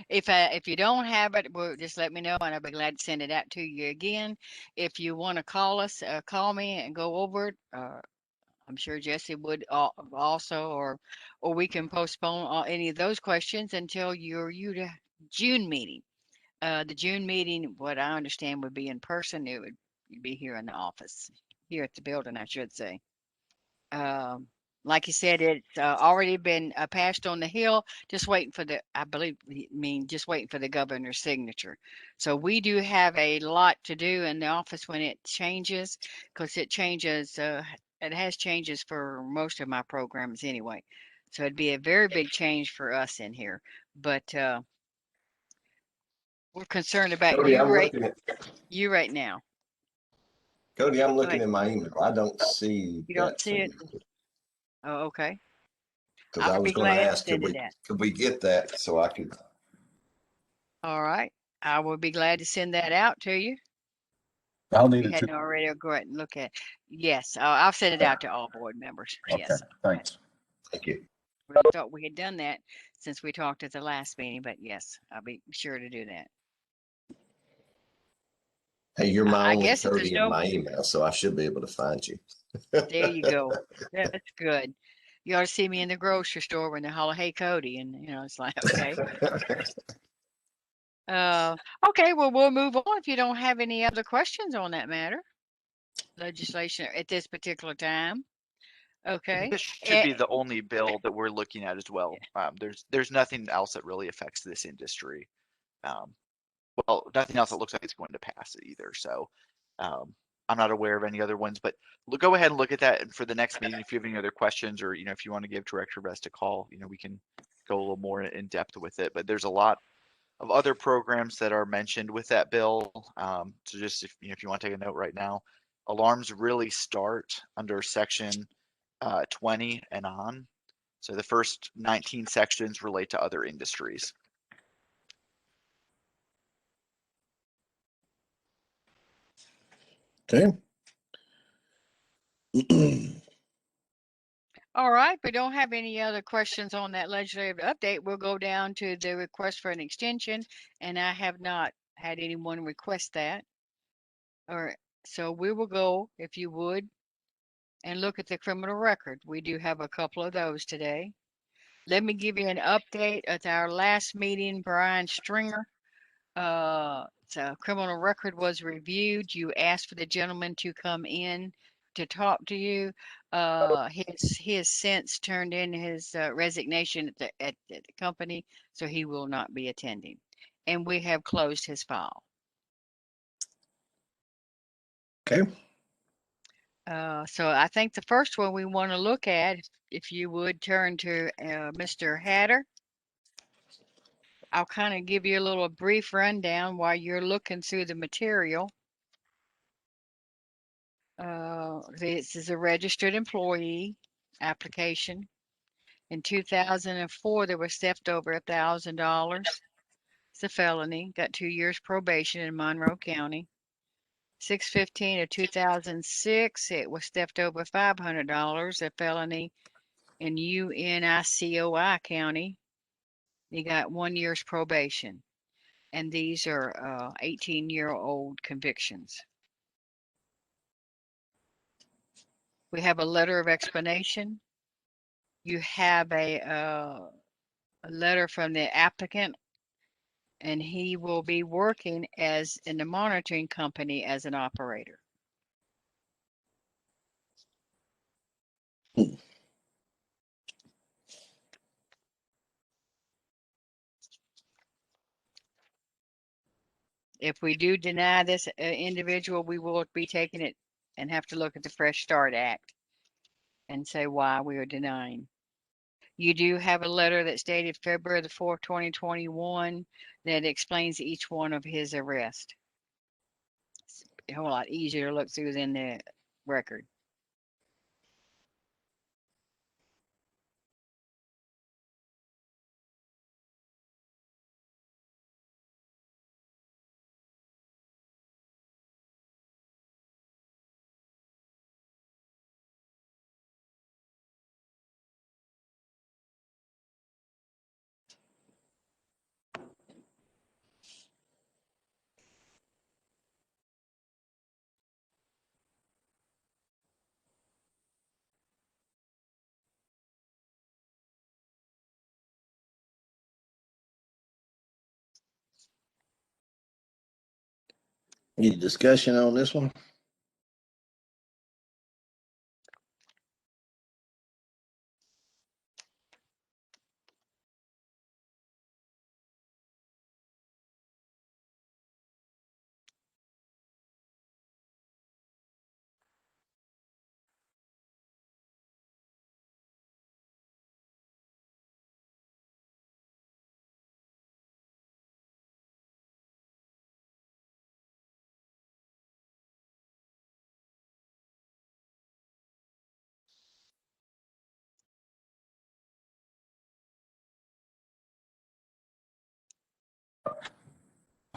If you don't have it, well, just let me know and I'll be glad to send it out to you again. If you want to call us, call me and go over it. I'm sure Jesse would also, or we can postpone any of those questions until your June meeting. The June meeting, what I understand would be in person. It would be here in the office, here at the building, I should say. Um, like you said, it's already been passed on the Hill, just waiting for just waiting for the governor's signature. So we do have a lot to do in the office when it changes, because it changes, it has changes for most of my programs anyway. So it'd be a very big change for us in here. But we're concerned about Cody, I'm looking at you right now. Cody. I'm Go looking ahead. in my email. I don't see You don't that see from it? you. Oh, okay. Because I I'll was be going to glad to ask, send it out. could we get that so I could? All right. I will be glad to send that out to you. I'll If need you it hadn't too. already, go ahead and look at it. Yes, I'll send it out to all board members. Okay, Yes. thanks. Thank you. I thought we had done that since we talked at the last meeting, but yes, I'll be sure to do that. Hey, you're my I only guess if there's Cody in my email, so I should be able to find you. there you go. That's good. You ought to see me in the grocery store when they holler, "Hey, Cody," and it's like, okay. Okay, well, we'll move on if you don't have any other questions on that matter. Legislation at this particular time. Okay. This should be the only bill that we're looking at as well. There's nothing else that really affects this industry. Well, nothing else that looks like it's going to pass it either. So I'm not aware of any other ones, but go ahead and look at that. And for the next meeting, if you have any other questions or, if you want to give Director Best a call, we can go a little more in depth with it. But there's a lot of other programs that are mentioned with that bill. So just if you want to take a note right now, alarms really start under section 20 and on. So the first 19 sections relate to other industries. Okay. All right, we don't have any other questions on that legislative update. We'll go down to the request for an extension, and I have not had anyone request that. All right, so we will go, if you would, and look at the criminal record. We do have a couple of those today. Let me give you an update. At our last meeting, Brian Stringer, so criminal record was reviewed. You asked for the gentleman to come in to talk to you. His since turned in his resignation at the company, so he will not be attending. And we have closed his file. Okay. So I think the first one we want to look at, if you would turn to Mr. Hatter. I'll kind of give you a little brief rundown while you're looking through the material. This is a registered employee application. In 2004, there was theft over $1,000. It's a felony. Got 2 years probation in Monroe County. 6/15 of 2006, it was theft over $500, a felony in UNICOI County. You got 1 year's probation. And these are 18-year-old convictions. We have a letter of explanation. You have a letter from the applicant, and he will be working as in the monitoring company as an operator. If we do deny this individual, we will be taking it and have to look at the Fresh Start Act and say why we are denying. You do have a letter that's dated February the 4th, 2021 that explains each one of his arrests. It's a whole lot easier to look through than the record. Any discussion on this one?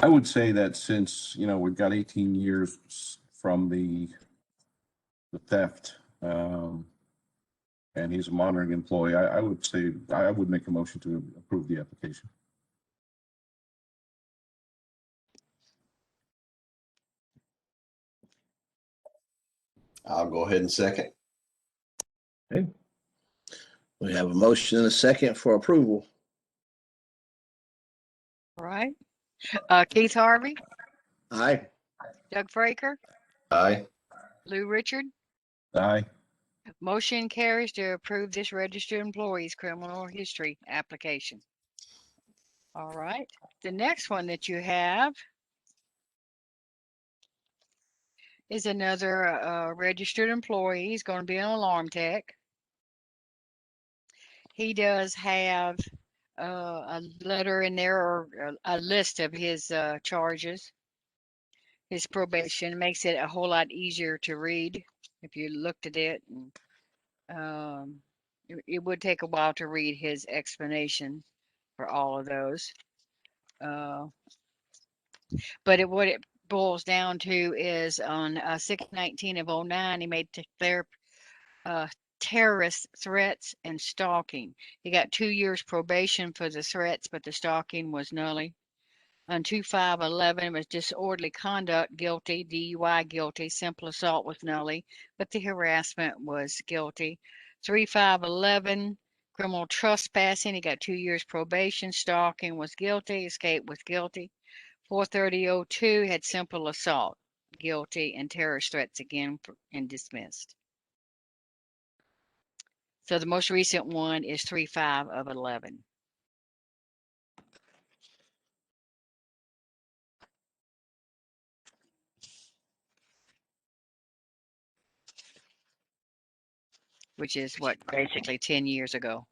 I would say that since, we've got 18 years from the theft, and he's a monitoring employee, I would say, I would make a motion to approve the application. I'll go ahead and second. Okay. We have a motion and a second for approval. All right. Keith Harvey, Aye. Doug Fraker, Aye. Lou Richard. Aye. Motion carries to approve this registered employee's criminal history application. All right. The next one that you have is another registered employee. He's going to be an alarm tech. He does have a letter in there, or a list of his charges. His probation makes it a whole lot easier to read if you looked at it. And, it would take a while to read his explanation for all of those. But what it boils down to is on 6/19 of 09, he made their terrorist threats and stalking. He got 2 years probation for the threats, but the stalking was nully. On 2/5/11 was disorderly conduct guilty, DUI guilty, simple assault was nully, but the harassment was guilty. 3/5/11 criminal trespassing, he got 2 years probation, stalking was guilty, escape was guilty. 4/30/02 had simple assault, guilty, and terrorist threats again and dismissed. So the most recent one is 3/5/11. Which is what, basically 10 years ago.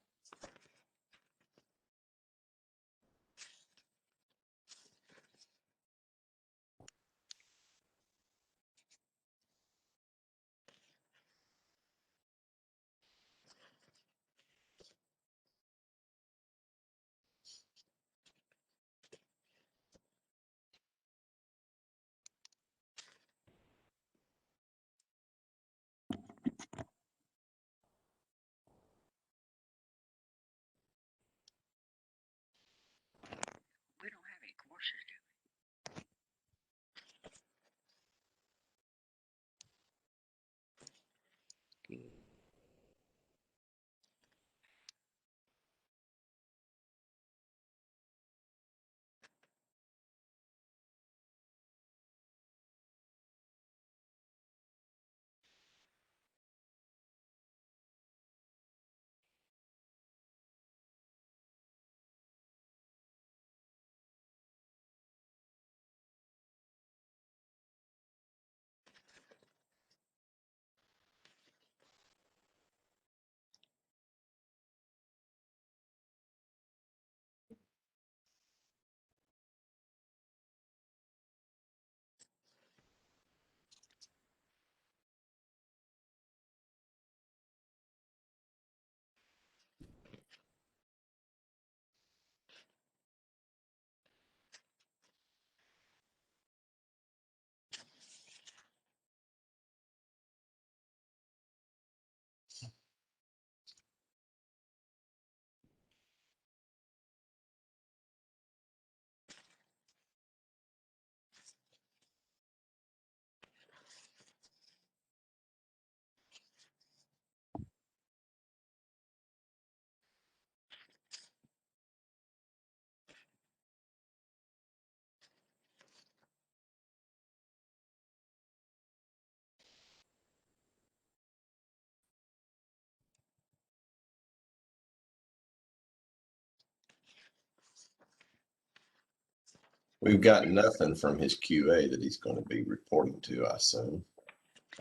We've got nothing from his QA that he's going to be reporting to, I assume.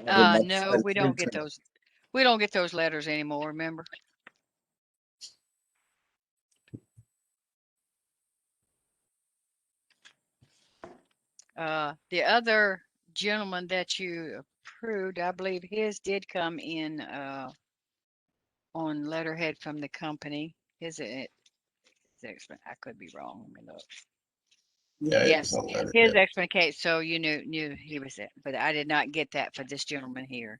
No, we don't get those. We don't get those letters anymore, remember? The other gentleman that you approved, I believe his did come in on letterhead from the company. I could be wrong. Let me look. Yeah, it was Yes, on his letterhead. explanation. So you knew he was it, but I did not get that for this gentleman here.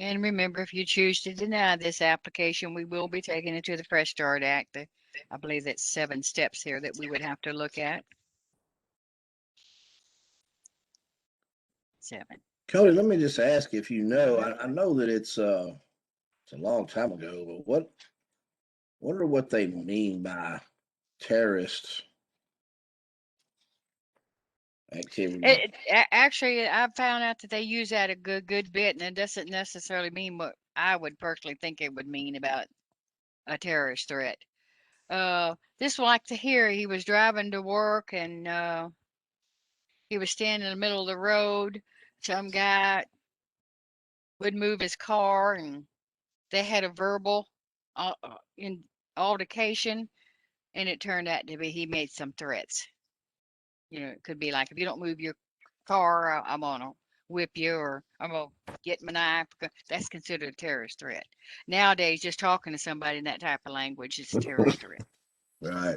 And remember, if you choose to deny this application, we will be taking it to the Fresh Start Act. I believe that's 7 steps here that we would have to look at. 7. Cody, let me just ask if you know, I know that it's a long time ago, but wonder what they mean by terrorist activity. Actually, I found out that they use that a good bit, and it doesn't necessarily mean what I would personally think it would mean about a terrorist threat. This one, like to hear, he was driving to work and he was standing in the middle of the road. Some guy would move his car, and they had a verbal in altercation, and it turned out to be he made some threats. It could be like, if you don't move your car, I'm gonna whip you, or I'm gonna get my knife. That's considered a terrorist threat. Nowadays, just talking to somebody in that type of language is a terrorist threat. Right.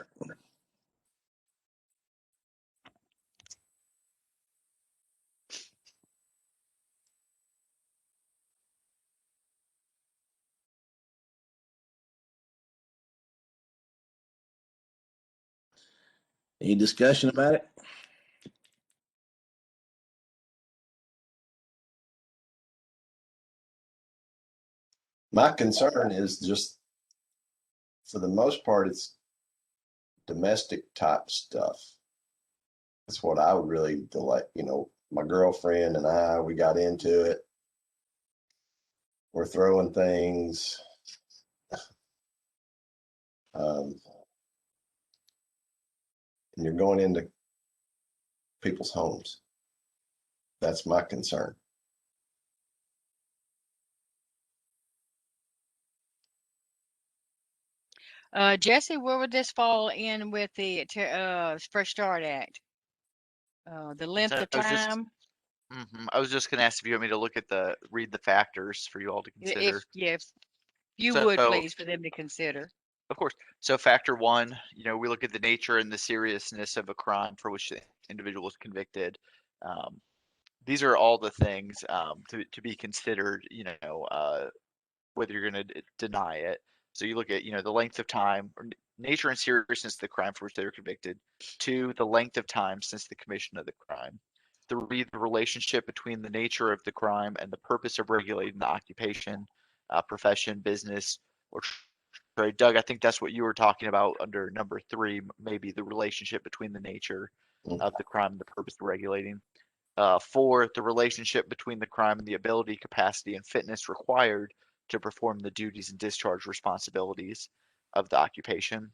Any discussion about it? My concern is just, for the most part, it's domestic type stuff. That's what I would really like. My girlfriend and we got into it. We're throwing things. And you're going into people's homes. That's my concern. Jesse, where would this fall in with the Fresh Start Act? The length of time. I was just going to ask if you want me to read the factors for you all to consider. If you So- would please, for them to consider. Of course. So factor 1, we look at the nature and the seriousness of a crime for which the individual is convicted. These are all the things to be considered, whether you're going to deny it. So you look at, the length of time, or nature and seriousness of the crime for which they were convicted. 2, the length of time since the commission of the crime. 3, the relationship between the nature of the crime and the purpose of regulating the occupation, profession, business, or trade. Doug, I think that's what you were talking about under number 3, maybe the relationship between the nature of the crime and the purpose of regulating. 4, the relationship between the crime and the ability, capacity, and fitness required to perform the duties and discharge responsibilities of the occupation.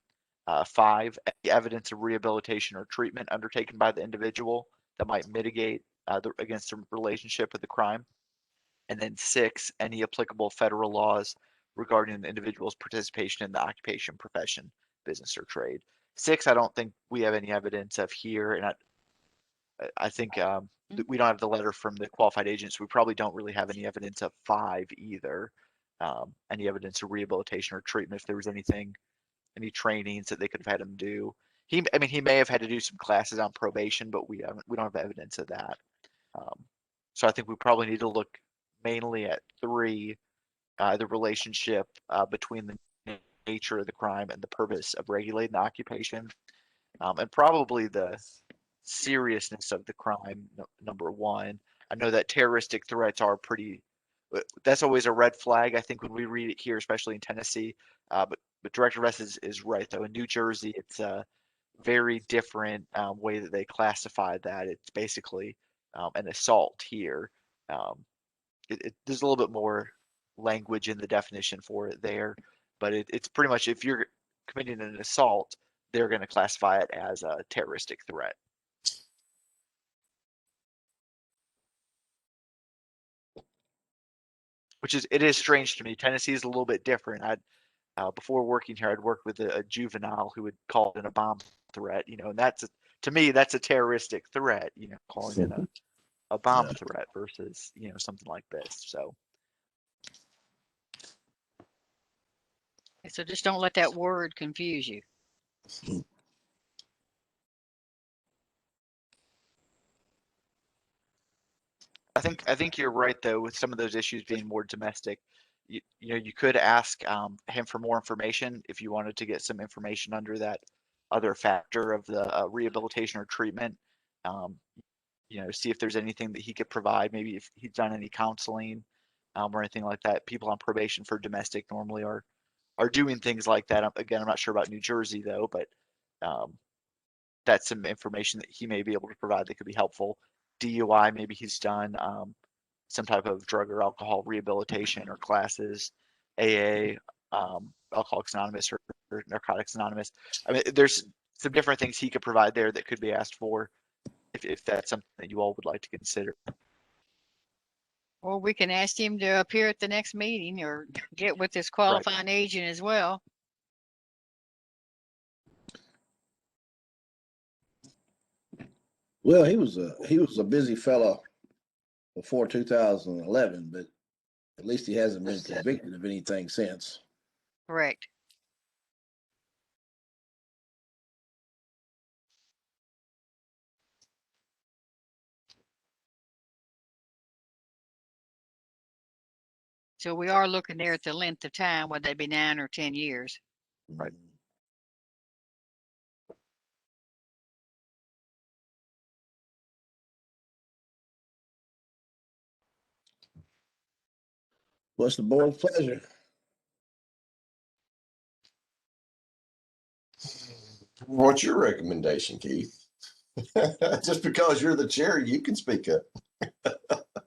5, the evidence of rehabilitation or treatment undertaken by the individual that might mitigate against the relationship with the crime. And then 6, any applicable federal laws regarding the individual's participation in the occupation, profession, business, or trade. 6, I don't think we have any evidence of here, and I think we don't have the letter from the qualified agents. We probably don't really have any evidence of 5 either. any evidence of rehabilitation or treatment, if there was anything, any trainings that they could have had him do. I mean, he may have had to do some classes on probation, but we don't have evidence of that. So I think we probably need to look mainly at three: the relationship between the nature of the crime and the purpose of regulating the occupation, and probably the seriousness of the crime, number one. I know that terroristic threats are pretty, that's always a red flag, I think, when we read it here, especially in Tennessee. But Director Vest is right, though. In New Jersey, it's a very different way that they classify that. It's basically an assault here. There's a little bit more language in the definition for it there, but it's pretty much, if you're committing an assault, they're going to classify it as a terroristic threat. It is strange to me. Tennessee is a little bit different. Before working here, I'd worked with a juvenile who would call it a bomb threat, and to me, that's a terroristic threat, calling it a bomb threat versus, something like this. So just don't let that word confuse you. I think you're right, though, with some of those issues being more domestic. You could ask him for more information if you wanted to get some information under that other factor of the rehabilitation or treatment. See if there's anything that he could provide. Maybe if he's done any counseling or anything like that. People on probation for domestic normally are doing things like that. Again, I'm not sure about New Jersey, though, but that's some information that he may be able to provide that could be helpful. DUI, maybe he's done some type of drug or alcohol rehabilitation or classes, AA, Alcoholics Anonymous or Narcotics Anonymous. I mean, there's some different things he could provide there that could be asked for if that's something that you all would like to consider. Or we can ask him to appear at the next meeting or get with his qualifying agent as well. Well, he was a busy fellow before 2011, but at least he hasn't been convicted of anything since. Correct. So we are looking there at the length of time, whether that be 9 or 10 years. Right. What's the board's pleasure? What's your recommendation, Keith? Just because you're the chair, you can speak up.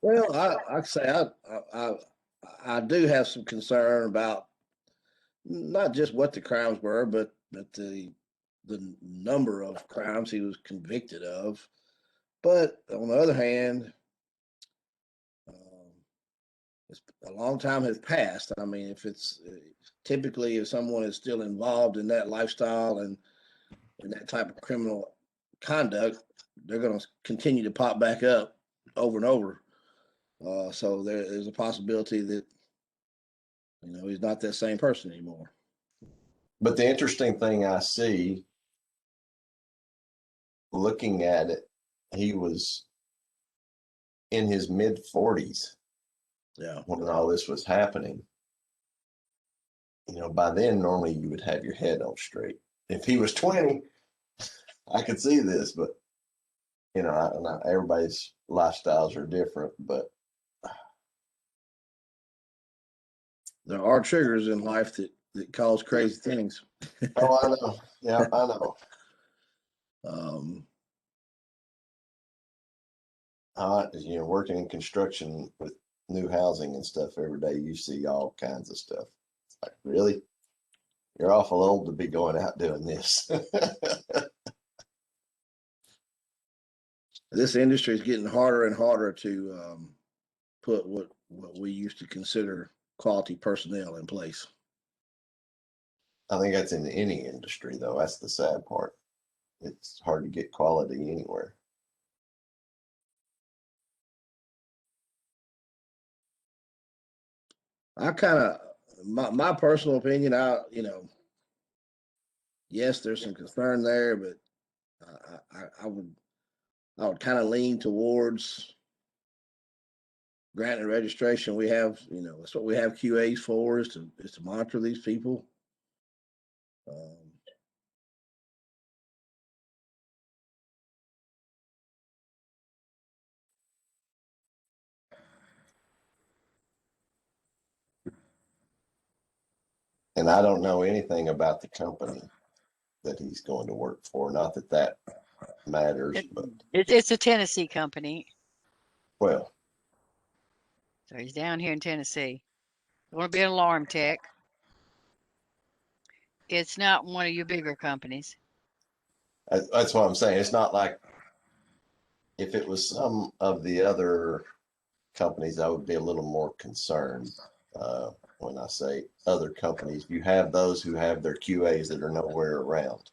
Well, I say I do have some concern about not just what the crimes were, but the number of crimes he was convicted of. But on the other hand, a long time has passed. I mean, if it's typically if someone is still involved in that lifestyle and in that type of criminal conduct, they're going to continue to pop back up over and over. So there's a possibility that he's not that same person anymore. But the interesting thing I see, looking at it, he was in his mid 40s. Yeah. When all this was happening. By then, normally you would have your head on straight. If he was 20, I could see this, but, everybody's lifestyles are different, but. There are triggers in life that cause crazy things. Oh, I know. Yeah, I know. Working in construction with new housing and stuff every day, you see all kinds of stuff. It's like, really? You're awful old to be going out doing this. This industry is getting harder and harder to put what we used to consider quality personnel in place. I think that's in any industry, though. That's the sad part. It's hard to get quality anywhere. I kind of, my personal opinion, yes, there's some concern there, but I would kind of lean towards granting registration. We have, that's what we have QAs for, is to monitor these people. And I don't know anything about the company that he's going to work for. Not that that matters, but It's a Tennessee company. well, So he's down here in Tennessee. Going to be an alarm tech. It's not one of your bigger companies. that's what I'm saying. It's not like if it was some of the other companies, I would be a little more concerned. When I say other companies, you have those who have their QAs that are nowhere around.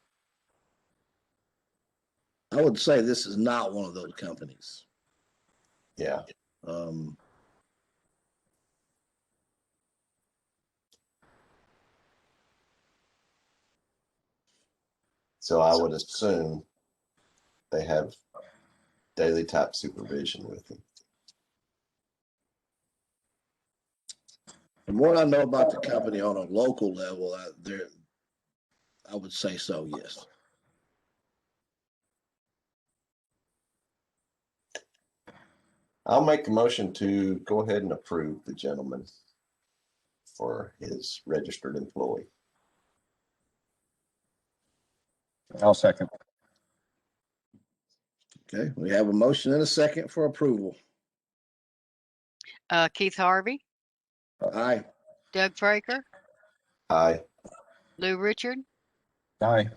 I would say this is not one of those companies. Yeah. So I would assume they have daily type supervision with them. From what I know about the company on a local level, I would say so, yes. I'll make a motion to go ahead and approve the gentleman for his registered employee. I'll second. Okay, we have a motion and a second for approval. Keith Harvey, Aye. Doug Fraker, Aye. Lou Richard. Aye.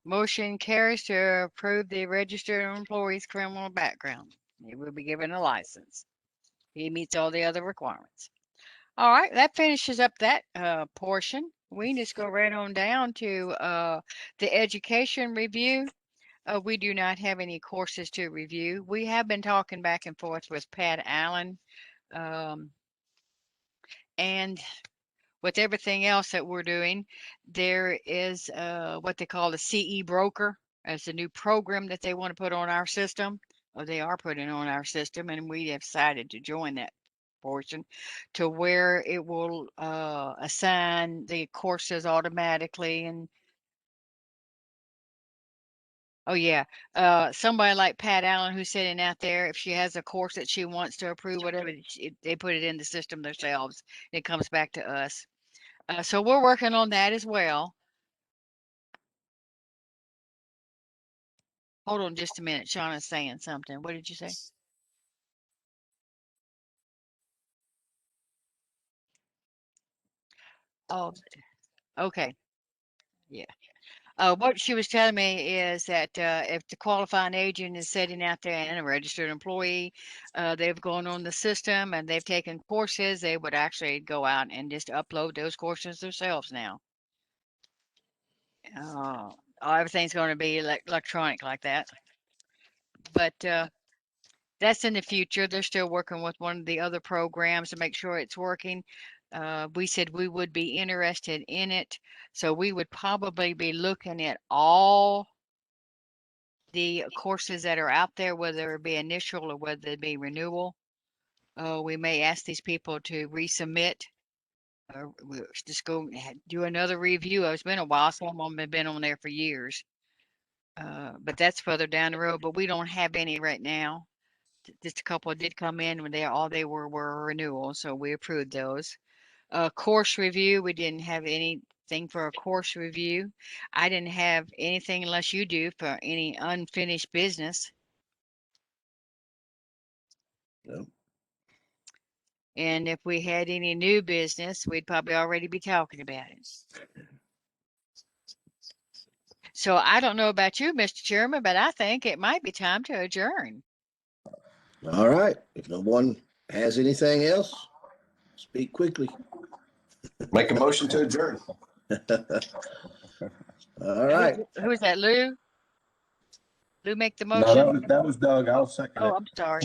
Motion carries to approve the registered employee's criminal background. He will be given a license. He meets all the other requirements. All right, that finishes up that portion. We can just go right on down to the education review. We do not have any courses to review. We have been talking back and forth with Pat Allen, and with everything else that we're doing, there is what they call the CE broker as a new program that they want to put on our system, or they are putting on our system, and we have decided to join that portion to where it will assign the courses automatically. And oh yeah, somebody like Pat Allen who's sitting out there, if she has a course that she wants to approve, whatever, they put it in the system themselves. It comes back to us. So we're working on that as well. Hold on just a minute. Shauna's saying something. What did you say? Oh, okay. Yeah. What she was telling me is that if the qualifying agent is sitting out there and a registered employee, they've gone on the system and they've taken courses, they would actually go out and just upload those courses themselves now. Everything's going to be electronic like that. But that's in the future. They're still working with one of the other programs to make sure it's working. We said we would be interested in it. So we would probably be looking at all the courses that are out there, whether it be initial or whether it be renewal. We may ask these people to resubmit. We'll just go do another review. It's been a while. Some of them have been on there for years. But that's further down the road. But we don't have any right now. Just a couple did come in when they were renewals, so we approved those. Course review, we didn't have anything for a course review. I didn't have anything unless you do for any unfinished business. Yep. And if we had any new business, we'd probably already be talking about it. So I don't know about you, Mr. Chairman, but I think it might be time to adjourn. All right. If no one has anything else, speak quickly. Make a motion to adjourn. All right. Who's that, Lou? Lou make the No, motion? that was Doug. I'll second Oh, it. I'm sorry.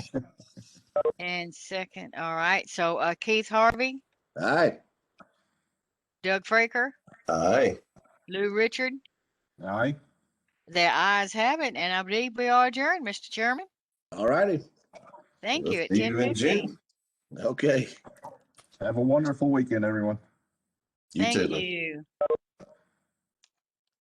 And second, all right. So Keith Harvey, Aye. Doug Fraker, Aye. Lou Richard. Aye. The ayes have it, and I believe we are adjourned, Mr. Chairman. All righty. Thank We'll you at see you in 10:15. June. Okay. Have a wonderful weekend, everyone. You Thank too. Lou. you.